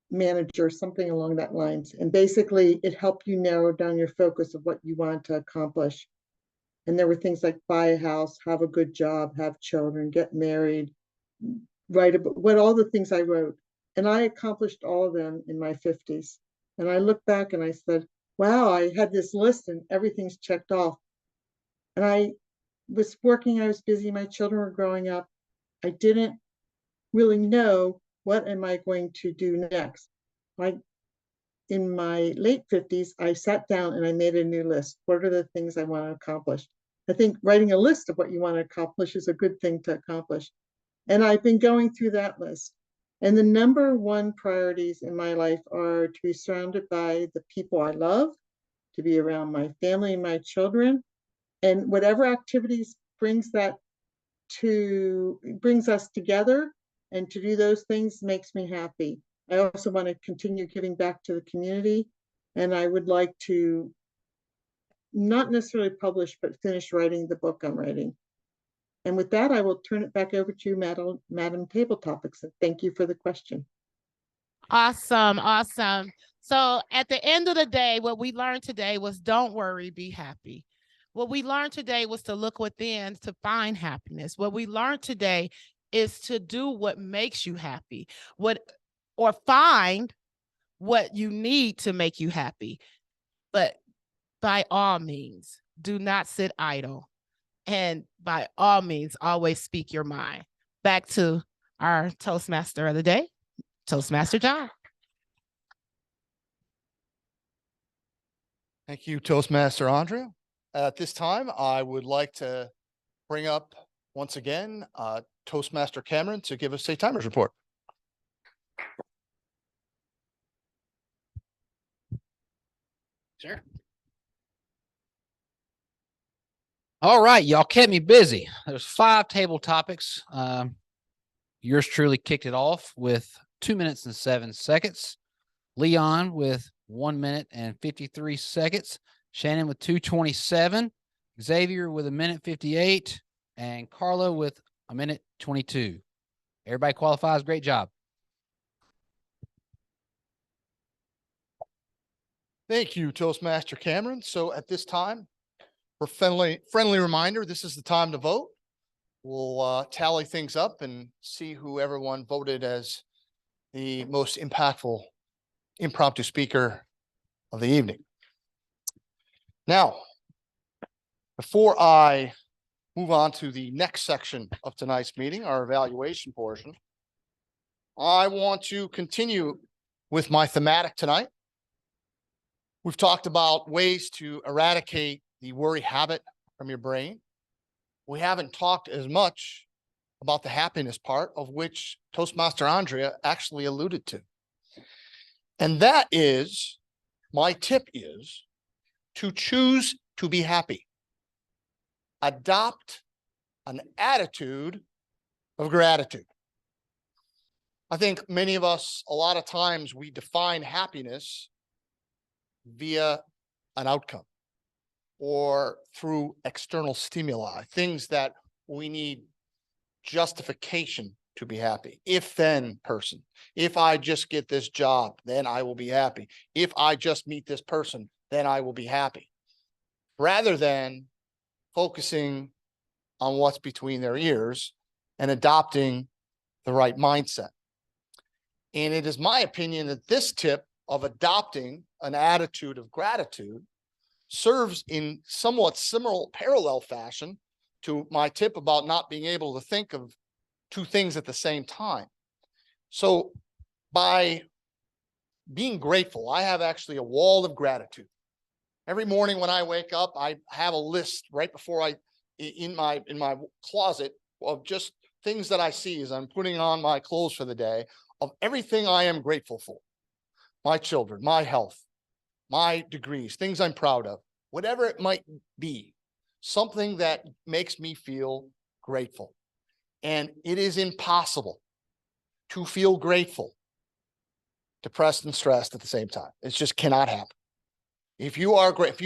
manager, something along that lines. And basically it helped you narrow down your focus of what you want to accomplish. And there were things like buy a house, have a good job, have children, get married, write about what all the things I wrote. And I accomplished all of them in my 50s. And I look back and I said, wow, I had this list and everything's checked off. And I was working, I was busy, my children were growing up. I didn't really know what am I going to do next. In my late 50s, I sat down and I made a new list. What are the things I want to accomplish? I think writing a list of what you want to accomplish is a good thing to accomplish. And I've been going through that list. And the number one priorities in my life are to be surrounded by the people I love, to be around my family and my children, and whatever activities brings us together, and to do those things makes me happy. I also want to continue giving back to the community, and I would like to not necessarily publish, but finish writing the book I'm writing. And with that, I will turn it back over to you, Madam Table Topics. Thank you for the question. Awesome, awesome. So at the end of the day, what we learned today was don't worry, be happy. What we learned today was to look within to find happiness. What we learned today is to do what makes you happy, or find what you need to make you happy. But by all means, do not sit idle. And by all means, always speak your mind. Back to our Toastmaster of the day, Toastmaster John. Thank you, Toastmaster Andrea. At this time, I would like to bring up once again Toastmaster Cameron to give us a timers report. Sure. All right, y'all kept me busy. There's 5 table topics. Yours truly kicked it off with 2 minutes and 7 seconds. Leon with 1 minute and 53 seconds. Shannon with 2:27. Xavier with 1:58. And Carla with 1:22. Everybody qualifies. Great job. Thank you, Toastmaster Cameron. So at this time, for friendly reminder, this is the time to vote. we'll tally things up and see who everyone voted as the most impactful impromptu speaker of the evening. Now, before I move on to the next section of tonight's meeting, our evaluation portion, I want to continue with my thematic tonight. We've talked about ways to eradicate the worry habit from your brain. We haven't talked as much about the happiness part, of which Toastmaster Andrea actually alluded to. And that is, my tip is to choose to be happy. Adopt an attitude of gratitude. I think many of us, a lot of times, we define happiness via an outcome or through external stimuli, things that we need justification to be happy. If then person, if I just get this job, then I will be happy. If I just meet this person, then I will be happy. Rather than focusing on what's between their ears and adopting the right mindset. And it is my opinion that this tip of adopting an attitude of gratitude serves in somewhat similar parallel fashion to my tip about not being able to think of two things at the same time. So by being grateful, I have actually a wall of gratitude. Every morning when I wake up, I have a list right before in my closet of just things that I see as I'm putting on my clothes for the day, of everything I am grateful for. My children, my health, my degrees, things I'm proud of, whatever it might be, something that makes me feel grateful. And it is impossible to feel grateful, depressed and stressed at the same time. It just cannot happen. If you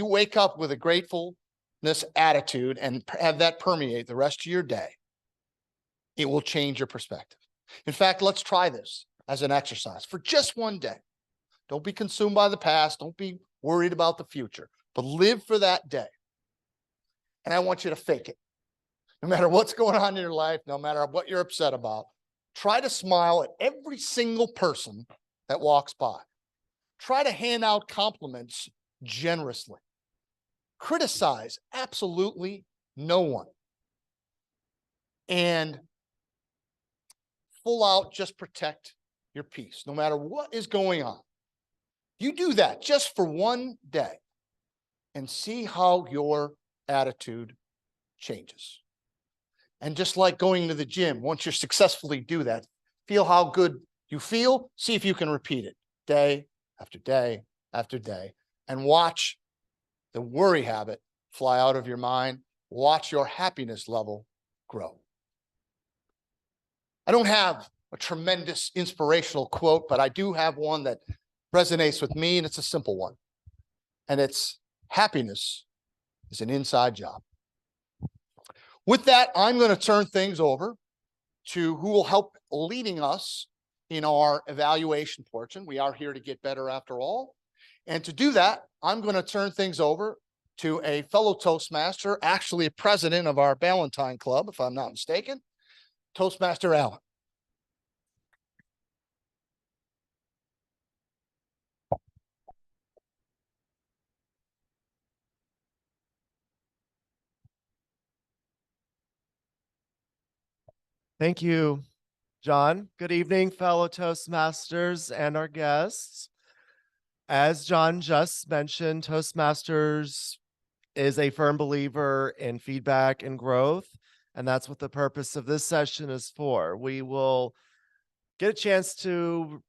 wake up with a gratefulness attitude and have that permeate the rest of your day, it will change your perspective. In fact, let's try this as an exercise for just one day. Don't be consumed by the past. Don't be worried about the future, but live for that day. And I want you to fake it. No matter what's going on in your life, no matter what you're upset about, try to smile at every single person that walks by. Try to hand out compliments generously. Criticize absolutely no one. And full out just protect your peace, no matter what is going on. You do that just for one day and see how your attitude changes. And just like going to the gym, once you successfully do that, feel how good you feel, see if you can repeat it day after day after day, and watch the worry habit fly out of your mind. Watch your happiness level grow. I don't have a tremendous inspirational quote, but I do have one that resonates with me, and it's a simple one. And it's, happiness is an inside job. With that, I'm going to turn things over to who will help leading us in our evaluation portion. We are here to get better after all. And to do that, I'm going to turn things over to a fellow Toastmaster, actually a president of our Ballantine Club, if I'm not mistaken, Toastmaster Allen. Thank you, John. Good evening, fellow Toastmasters and our guests. As John just mentioned, Toastmasters is a firm believer in feedback and growth, and that's what the purpose of this session is for. We will get a chance to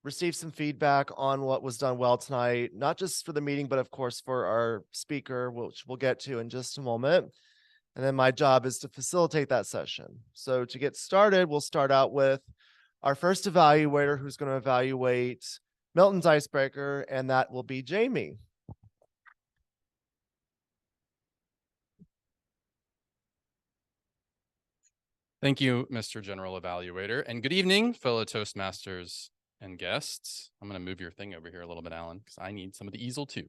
receive some feedback on what was done well tonight, not just for the meeting, but of course for our speaker, which we'll get to in just a moment. And then my job is to facilitate that session. So to get started, we'll start out with our first evaluator, who's going to evaluate Milton's icebreaker, and that will be Jamie. Thank you, Mr. General Evaluator, and good evening, fellow Toastmasters and guests. I'm going to move your thing over here a little bit, Alan, because I need some of the easel too.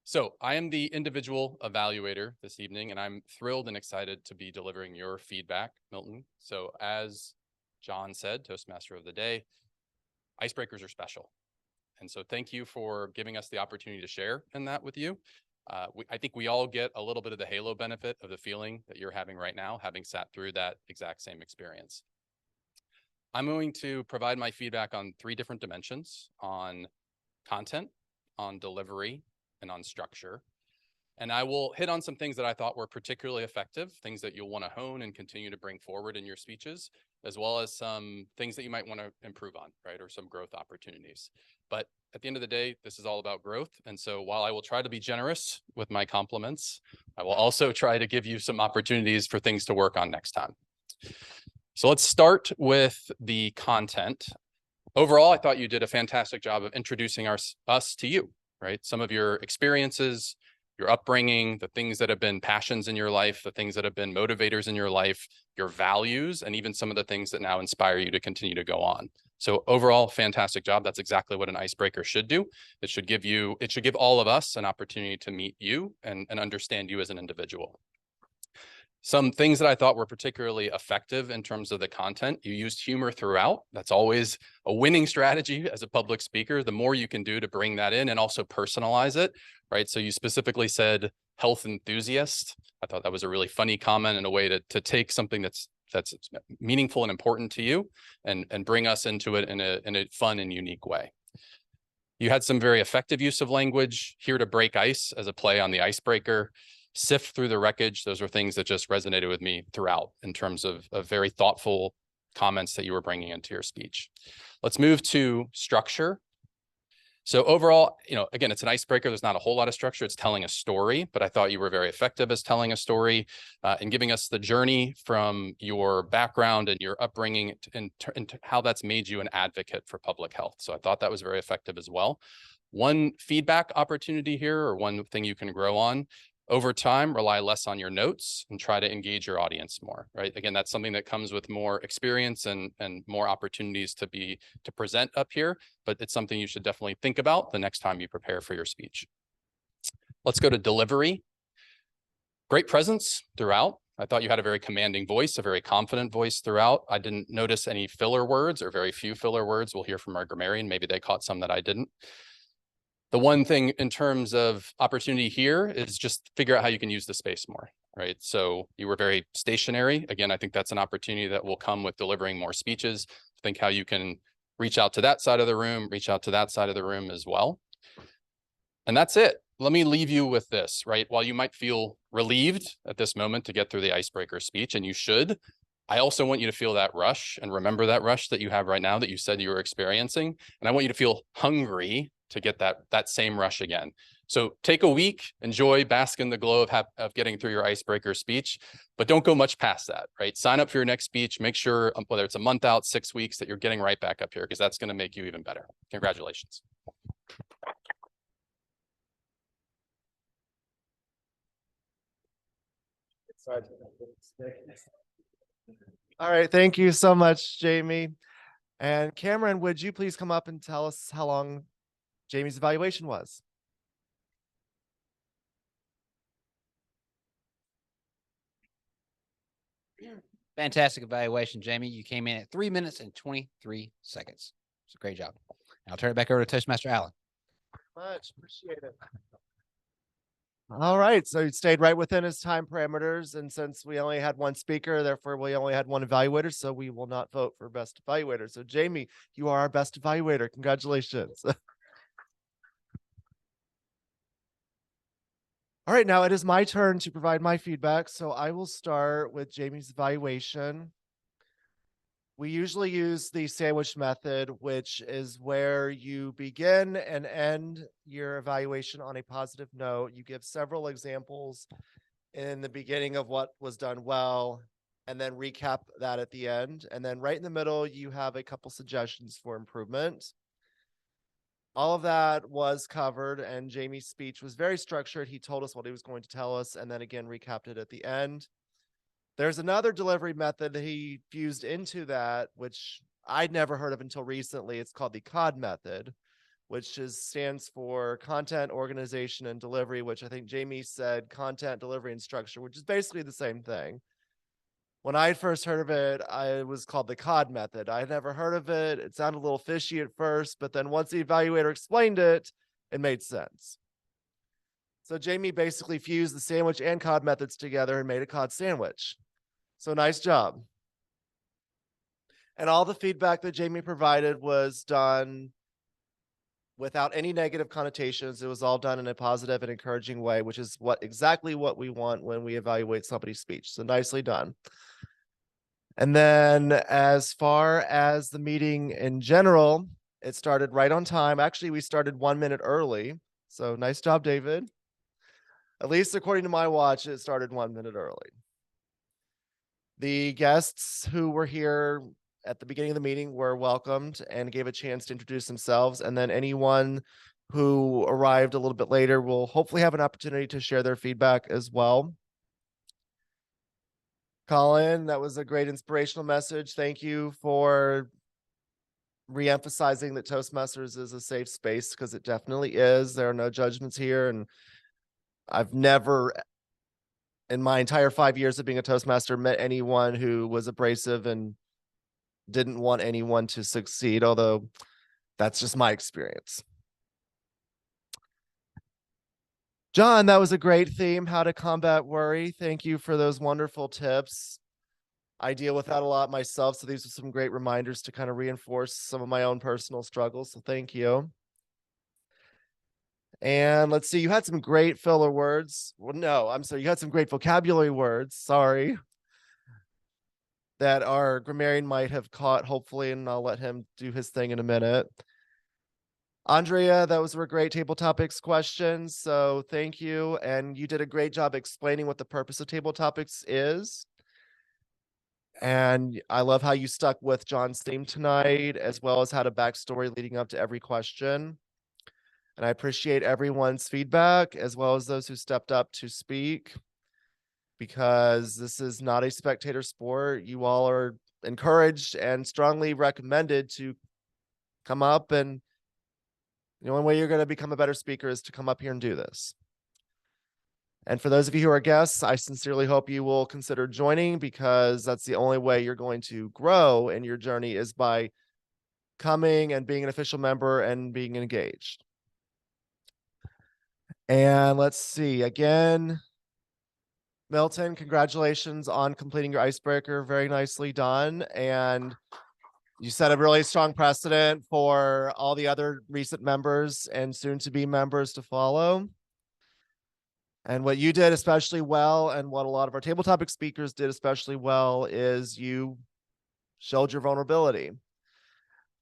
So I am the individual evaluator this evening, and I'm thrilled and excited to be delivering your feedback, Milton. So as John said, Toastmaster of the Day, icebreakers are special. And so thank you for giving us the opportunity to share in that with you. I think we all get a little bit of the halo benefit of the feeling that you're having right now, having sat through that exact same experience. I'm going to provide my feedback on 3 different dimensions: on content, on delivery, and on structure. And I will hit on some things that I thought were particularly effective, things that you'll want to hone and continue to bring forward in your speeches, as well as some things that you might want to improve on, right? Or some growth opportunities. But at the end of the day, this is all about growth. And so while I will try to be generous with my compliments, I will also try to give you some opportunities for things to work on next time. So let's start with the content. Overall, I thought you did a fantastic job of introducing us to you, right? Some of your experiences, your upbringing, the things that have been passions in your life, the things that have been motivators in your life, your values, and even some of the things that now inspire you to continue to go on. So overall, fantastic job. That's exactly what an icebreaker should do. It should give all of us an opportunity to meet you and understand you as an individual. Some things that I thought were particularly effective in terms of the content: you used humor throughout. That's always a winning strategy as a public speaker. The more you can do to bring that in and also personalize it, right? So you specifically said health enthusiast. I thought that was a really funny comment and a way to take something that's meaningful and important to you and bring us into it in a fun and unique way. You had some very effective use of language: here to break ice as a play on the icebreaker, sift through the wreckage. Those were things that just resonated with me throughout in terms of very thoughtful comments that you were bringing into your speech. Let's move to structure. So overall, again, it's an icebreaker. There's not a whole lot of structure. It's telling a story, but I thought you were very effective as telling a story and giving us the journey from your background and your upbringing and how that's made you an advocate for public health. So I thought that was very effective as well. One feedback opportunity here, or one thing you can grow on: over time, rely less on your notes and try to engage your audience more, right? Again, that's something that comes with more experience and more opportunities to present up here, but it's something you should definitely think about the next time you prepare for your speech. Let's go to delivery. Great presence throughout. I thought you had a very commanding voice, a very confident voice throughout. I didn't notice any filler words, or very few filler words. We'll hear from our grammarian. Maybe they caught some that I didn't. The one thing in terms of opportunity here is just figure out how you can use the space more, right? So you were very stationary. Again, I think that's an opportunity that will come with delivering more speeches. Think how you can reach out to that side of the room, reach out to that side of the room as well. And that's it. Let me leave you with this, right? While you might feel relieved at this moment to get through the icebreaker speech, and you should, I also want you to feel that rush and remember that rush that you have right now that you said you were experiencing. And I want you to feel hungry to get that same rush again. So take a week, enjoy, bask in the glow of getting through your icebreaker speech, but don't go much past that, right? Sign up for your next speech. Make sure, whether it's a month out, 6 weeks, that you're getting right back up here, because that's going to make you even better. Congratulations. All right, thank you so much, Jamie. And Cameron, would you please come up and tell us how long Jamie's evaluation was? Fantastic evaluation, Jamie. You came in at 3 minutes and 23 seconds. It's a great job. I'll turn it back over to Toastmaster Allen. Much appreciate it. All right, so you stayed right within his time parameters, and since we only had one speaker, therefore we only had one evaluator, so we will not vote for best evaluator. So Jamie, you are our best evaluator. Congratulations. All right, now it is my turn to provide my feedback, so I will start with Jamie's evaluation. We usually use the sandwich method, which is where you begin and end your evaluation on a positive note. You give several examples in the beginning of what was done well, and then recap that at the end. And then right in the middle, you have a couple suggestions for improvement. All of that was covered, and Jamie's speech was very structured. He told us what he was going to tell us, and then again recapped it at the end. There's another delivery method that he fused into that, which I'd never heard of until recently. It's called the COD method, which stands for content, organization, and delivery, which I think Jamie said content, delivery, and structure, which is basically the same thing. When I first heard of it, it was called the COD method. I had never heard of it. It sounded a little fishy at first, but then once the evaluator explained it, it made sense. So Jamie basically fused the sandwich and COD methods together and made a COD sandwich. So nice job. And all the feedback that Jamie provided was done without any negative connotations. It was all done in a positive and encouraging way, which is exactly what we want when we evaluate somebody's speech. So nicely done. And then as far as the meeting in general, it started right on time. Actually, we started 1 minute early. So nice job, David. At least according to my watch, it started 1 minute early. The guests who were here at the beginning of the meeting were welcomed and gave a chance to introduce themselves. And then anyone who arrived a little bit later will hopefully have an opportunity to share their feedback as well. Colin, that was a great inspirational message. Thank you for re-emphasizing that Toastmasters is a safe space, because it definitely is. There are no judgments here. And I've never, in my entire 5 years of being a Toastmaster, met anyone who was abrasive and didn't want anyone to succeed, although that's just my experience. John, that was a great theme, how to combat worry. Thank you for those wonderful tips. I deal with that a lot myself, so these are some great reminders to kind of reinforce some of my own personal struggles, so thank you. And let's see, you had some great filler words. Well, no, I'm sorry, you had some great vocabulary words, sorry, that our grammarian might have caught, hopefully, and I'll let him do his thing in a minute. Andrea, those were great table topics questions, so thank you. And you did a great job explaining what the purpose of table topics is. And I love how you stuck with John's theme tonight, as well as had a backstory leading up to every question. And I appreciate everyone's feedback, as well as those who stepped up to speak, because this is not a spectator sport. You all are encouraged and strongly recommended to come up, and the only way you're going to become a better speaker is to come up here and do this. And for those of you who are guests, I sincerely hope you will consider joining, because that's the only way you're going to grow in your journey, is by coming and being an official member and being engaged. And let's see, again, Milton, congratulations on completing your icebreaker. Very nicely done. And you set a really strong precedent for all the other recent members and soon to be members to follow. And what you did especially well, and what a lot of our table topic speakers did especially well, is you showed your vulnerability.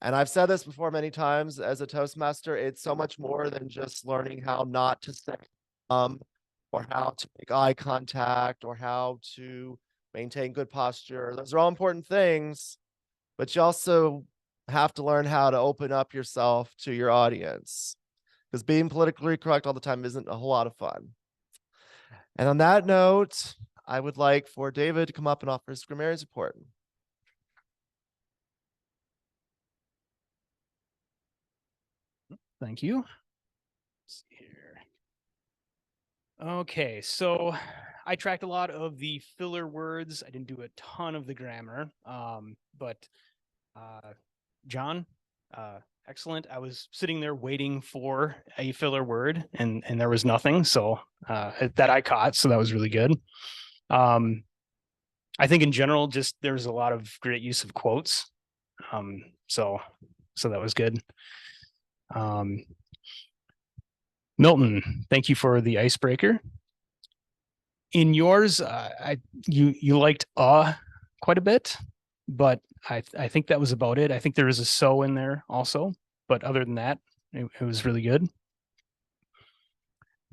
And I've said this before many times, as a Toastmaster, it's so much more than just learning how not to say, or how to make eye contact, or how to maintain good posture. Those are all important things, but you also have to learn how to open up yourself to your audience, because being politically correct all the time isn't a whole lot of fun. And on that note, I would like for David to come up and offer his grammarian's report. Thank you. Let's see here. Okay, so I tracked a lot of the filler words. I didn't do a ton of the grammar, but John, excellent. I was sitting there waiting for a filler word, and there was nothing, so that I caught, so that was really good. I think in general, just there's a lot of great use of quotes, so that was good. Milton, thank you for the icebreaker. In yours, you liked quite a bit, but I think that was about it. I think there is a so in there also, but other than that, it was really good.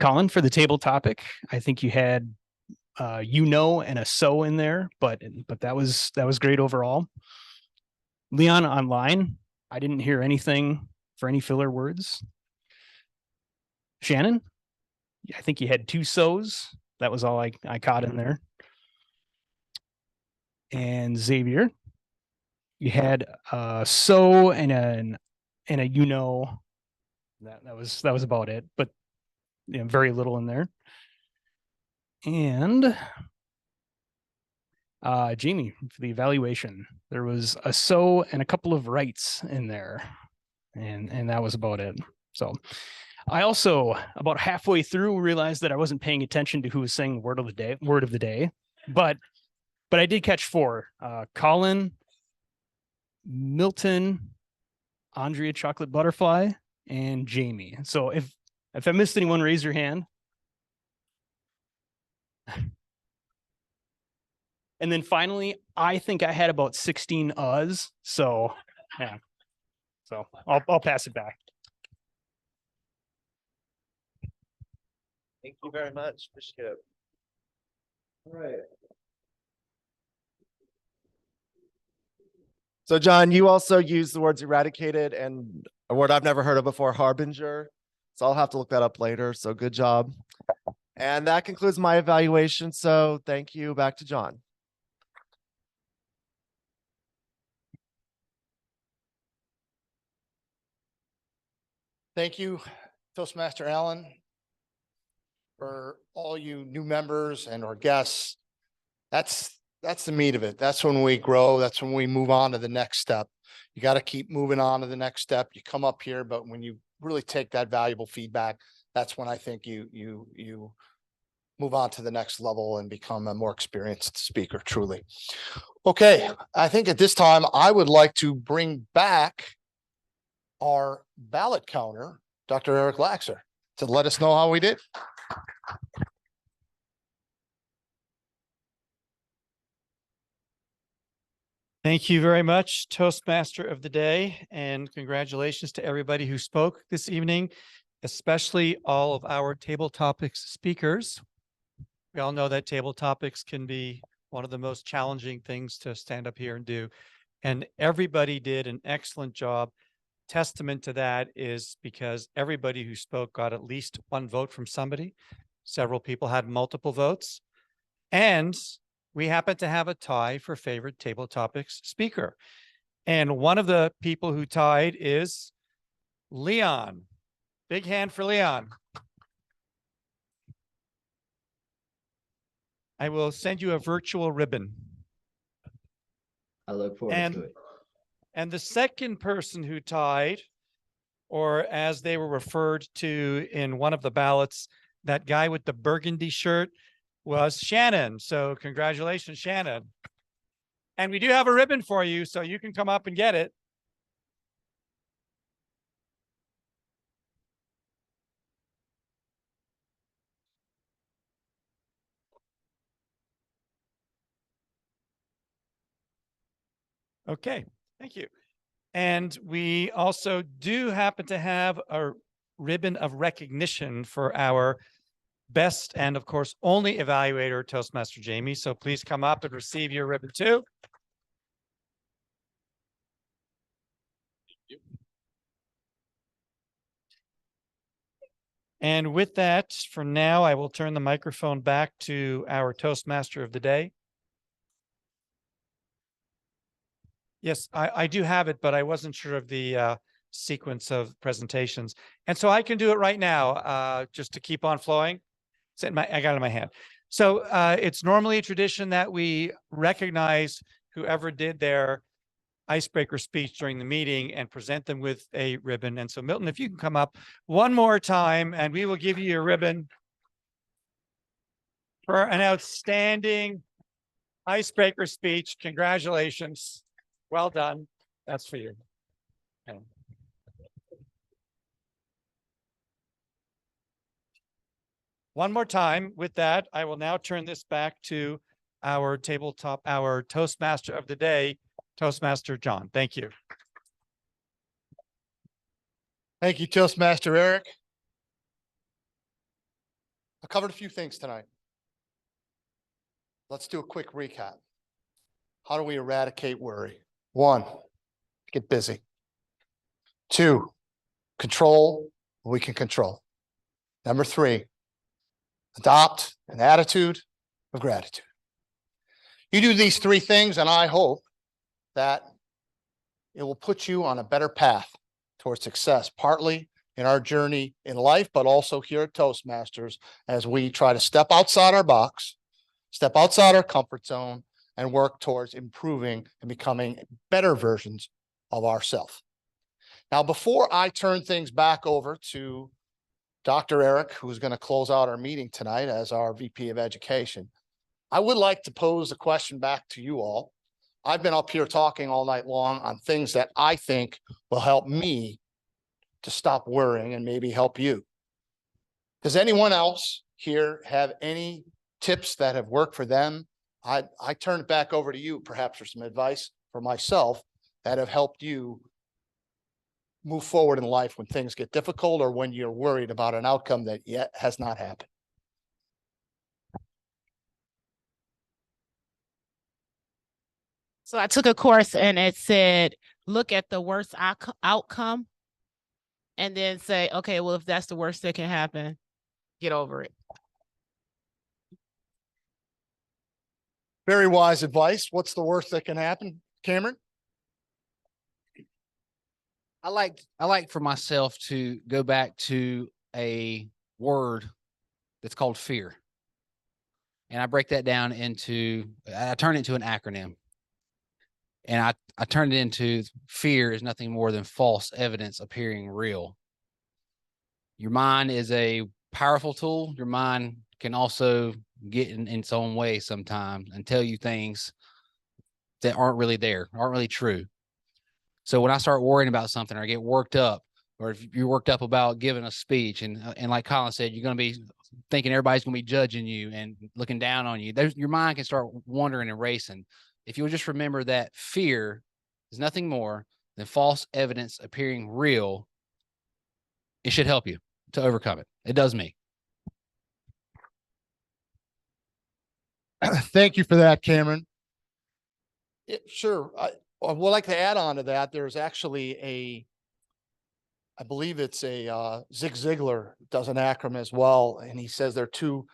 Colin, for the table topic, I think you had and a so in there, but that was great overall. Leon, online, I didn't hear anything for any filler words. Shannon, I think you had 2 so's. That was all I caught in there. And Xavier, you had a so and a That was about it, but very little in there. And Jamie, for the evaluation, there was a so and a couple of rights in there, and that was about it. So I also, about halfway through, realized that I wasn't paying attention to who was saying word of the day, but I did catch 4. Colin, Milton, Andrea Chocolate Butterfly, and Jamie. So if I missed anyone, raise your hand. And then finally, I think I had about 16 uhs. So yeah. So I'll pass it back. Thank you very much. Appreciate it. All right. So John, you also used the words eradicated and a word I've never heard of before, harbinger. So I'll have to look that up later. So good job. And that concludes my evaluation. So thank you. Back to John. Thank you, Toastmaster Allen, for all you new members and our guests. That's the meat of it. That's when we grow. That's when we move on to the next step. You got to keep moving on to the next step. You come up here, but when you really take that valuable feedback, that's when I think you move on to the next level and become a more experienced speaker, truly. Okay, I think at this time, I would like to bring back our ballot counter, Dr. Eric Laxer, to let us know how we did. Thank you very much, Toastmaster of the Day, and congratulations to everybody who spoke this evening, especially all of our table topics speakers. We all know that table topics can be one of the most challenging things to stand up here and do, and everybody did an excellent job. Testament to that is because everybody who spoke got at least 1 vote from somebody. Several people had multiple votes, and we happen to have a tie for favorite table topics speaker. And one of the people who tied is Leon. Big hand for Leon. I will send you a virtual ribbon. I look forward to it. And the second person who tied, or as they were referred to in one of the ballots, that guy with the burgundy shirt, was Shannon. So congratulations, Shannon. And we do have a ribbon for you, so you can come up and get it. Okay, thank you. And we also do happen to have a ribbon of recognition for our best and, of course, only evaluator, Toastmaster Jamie. So please come up and receive your ribbon too. And with that, for now, I will turn the microphone back to our Toastmaster of the Day. Yes, I do have it, but I wasn't sure of the sequence of presentations. And so I can do it right now, just to keep on flowing. I got it in my hand. So it's normally a tradition that we recognize whoever did their icebreaker speech during the meeting and present them with a ribbon. And so Milton, if you can come up one more time and we will give you your ribbon for an outstanding icebreaker speech. Congratulations. Well done. That's for you. Okay. One more time. With that, I will now turn this back to our Toastmaster of the Day, Toastmaster John. Thank you. Thank you, Toastmaster Eric. I covered a few things tonight. Let's do a quick recap. How do we eradicate worry? 1, get busy. 2, control what we can control. Number 3, adopt an attitude of gratitude. You do these 3 things, and I hope that it will put you on a better path towards success, partly in our journey in life, but also here at Toastmasters as we try to step outside our box, step outside our comfort zone, and work towards improving and becoming better versions of ourselves. Now, before I turn things back over to Dr. Eric, who's going to close out our meeting tonight as our VP of Education, I would like to pose a question back to you all. I've been up here talking all night long on things that I think will help me to stop worrying and maybe help you. Does anyone else here have any tips that have worked for them? I turn it back over to you, perhaps for some advice for myself that have helped you move forward in life when things get difficult or when you're worried about an outcome that yet has not happened. So I took a course and it said, look at the worst outcome and then say, okay, well, if that's the worst that can happen, get over it. Very wise advice. What's the worst that can happen, Cameron? I like for myself to go back to a word that's called fear. And I break that down I turn it into an acronym. And I turned it into fear is nothing more than false evidence appearing real. Your mind is a powerful tool. Your mind can also get in its own way sometimes and tell you things that aren't really there, aren't really true. So when I start worrying about something or I get worked up, or if you're worked up about giving a speech and like Colin said, you're going to be thinking everybody's going to be judging you and looking down on you. Your mind can start wandering and racing. If you'll just remember that fear is nothing more than false evidence appearing real, it should help you to overcome it. It does me. Thank you for that, Cameron. Sure. I would like to add on to that. There's actually I believe it's Zig Ziglar does an acronym as well. And he says there are two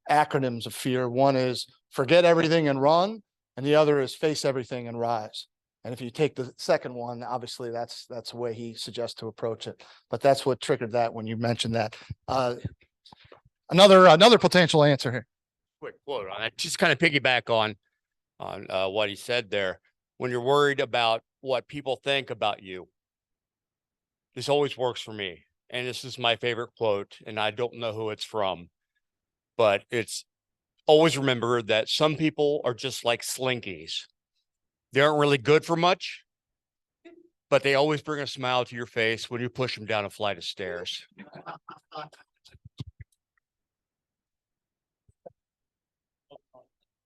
acronyms of fear. One is forget everything and run. And the other is face everything and rise. And if you take the second one, obviously that's the way he suggests to approach it. But that's what triggered that when you mentioned that. Another potential answer here. Quick quote on that. Just kind of piggyback on what he said there. When you're worried about what people think about you, this always works for me. And this is my favorite quote, and I don't know who it's from, but it's always remember that some people are just like slinkies. They aren't really good for much, but they always bring a smile to your face when you push them down a flight of stairs.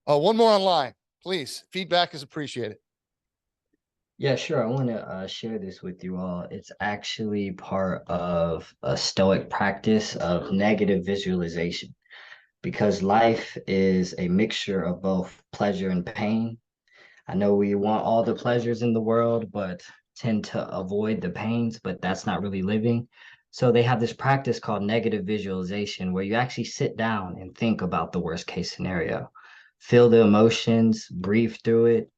One more online, please. Feedback is appreciated. Yeah, sure. I want to share this with you all. It's actually part of a Stoic practice of negative visualization because life is a mixture of both pleasure and pain. I know we want all the pleasures in the world, but tend to avoid the pains, but that's not really living. So they have this practice called negative visualization where you actually sit down and think about the worst case scenario, feel the emotions, breathe through it,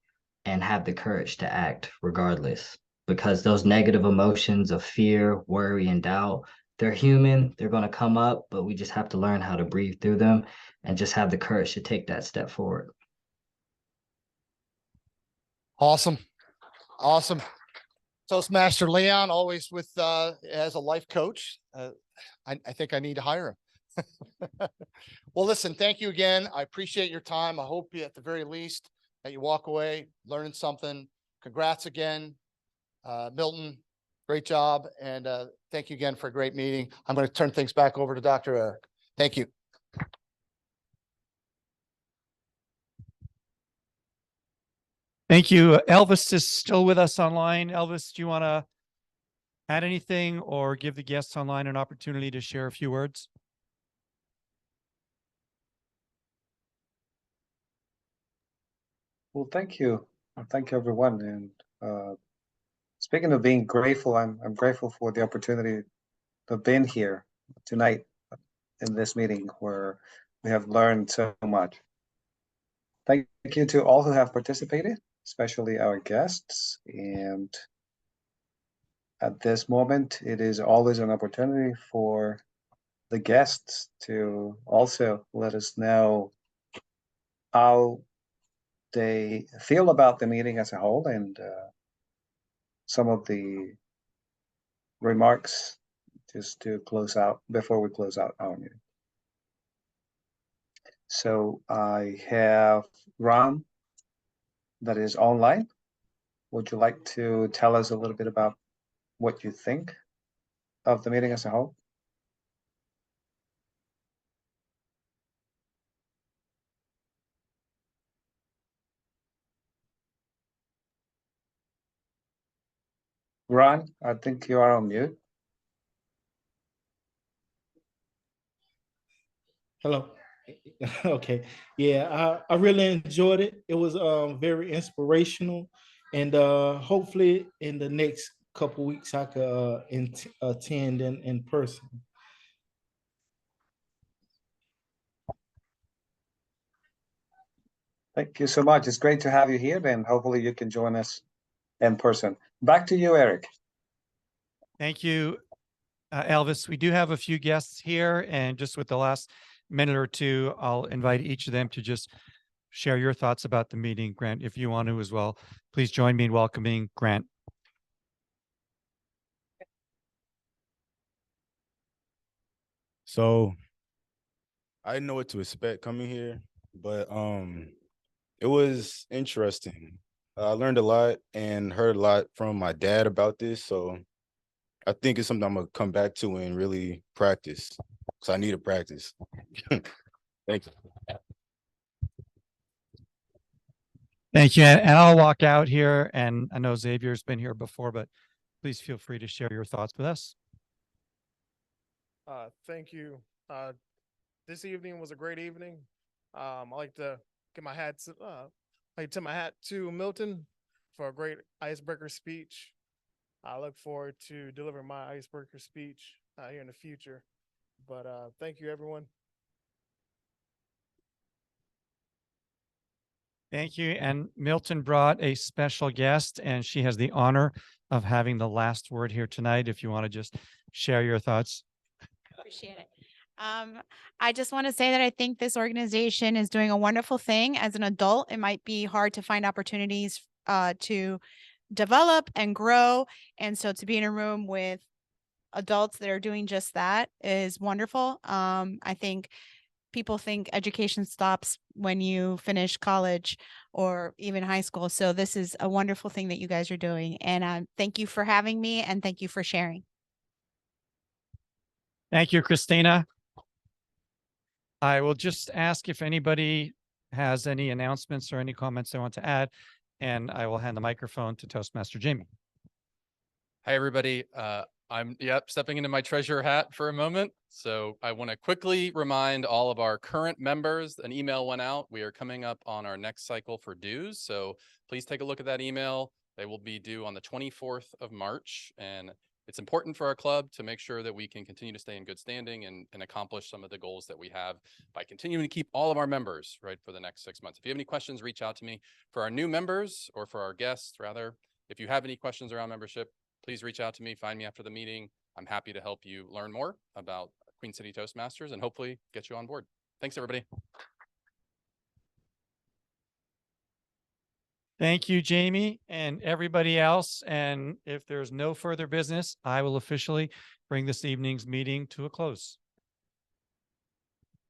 and have the courage to act regardless. Because those negative emotions of fear, worry, and doubt, they're human, they're going to come up, but we just have to learn how to breathe through them and just have the courage to take that step forward. Awesome. Awesome. Toastmaster Leon, always with as a life coach. I think I need to hire him. Well, listen, thank you again. I appreciate your time. I hope you, at the very least, that you walk away learning something. Congrats again, Milton. Great job. And thank you again for a great meeting. I'm going to turn things back over to Dr. Eric. Thank you. Thank you. Elvis is still with us online. Elvis, do you want to add anything or give the guests online an opportunity to share a few words? Well, thank you. Thank you, everyone. And speaking of being grateful, I'm grateful for the opportunity to have been here tonight in this meeting where we have learned so much. Thank you to all who have participated, especially our guests. And at this moment, it is always an opportunity for the guests to also let us know how they feel about the meeting as a whole and some of the remarks just to close out before we close out our meeting. So I have Ron that is online. Would you like to tell us a little bit about what you think of the meeting as a whole? Ron, I think you are on mute. Hello. Okay. Yeah, I really enjoyed it. It was very inspirational. And hopefully in the next couple weeks I could attend in person. Thank you so much. It's great to have you here, and hopefully you can join us in person. Back to you, Eric. Thank you, Elvis. We do have a few guests here, and just with the last minute or two, I'll invite each of them to just share your thoughts about the meeting. Grant, if you want to as well, please join me in welcoming Grant. So I didn't know what to expect coming here, but it was interesting. I learned a lot and heard a lot from my dad about this, so I think it's something I'm gonna come back to and really practice. So I need to practice. Thank you. Thank you. And I'll walk out here, and I know Xavier's been here before, but please feel free to share your thoughts with us. Thank you. This evening was a great evening. I like to get my hat to, like tip my hat to Milton for a great icebreaker speech. I look forward to delivering my icebreaker speech here in the future. But thank you, everyone. Thank you. And Milton brought a special guest, and she has the honor of having the last word here tonight. If you want to just share your thoughts. Appreciate it. I just want to say that I think this organization is doing a wonderful thing. As an adult, it might be hard to find opportunities to develop and grow. And so to be in a room with adults that are doing just that is wonderful. I think people think education stops when you finish college or even high school. So this is a wonderful thing that you guys are doing. And thank you for having me, and thank you for sharing. Thank you, Christina. I will just ask if anybody has any announcements or any comments they want to add, and I will hand the microphone to Toastmaster Jamie. Hi, everybody. I'm stepping into my treasurer hat for a moment. So I want to quickly remind all of our current members, an email went out. We are coming up on our next cycle for dues. So please take a look at that email. They will be due on the 24th of March. And it's important for our club to make sure that we can continue to stay in good standing and accomplish some of the goals that we have by continuing to keep all of our members right for the next 6 months. If you have any questions, reach out to me. For our new members, or for our guests rather, if you have any questions around membership, please reach out to me, find me after the meeting. I'm happy to help you learn more about Queen City Toastmasters and hopefully get you on board. Thanks, everybody. Thank you, Jamie, and everybody else. And if there's no further business, I will officially bring this evening's meeting to a close.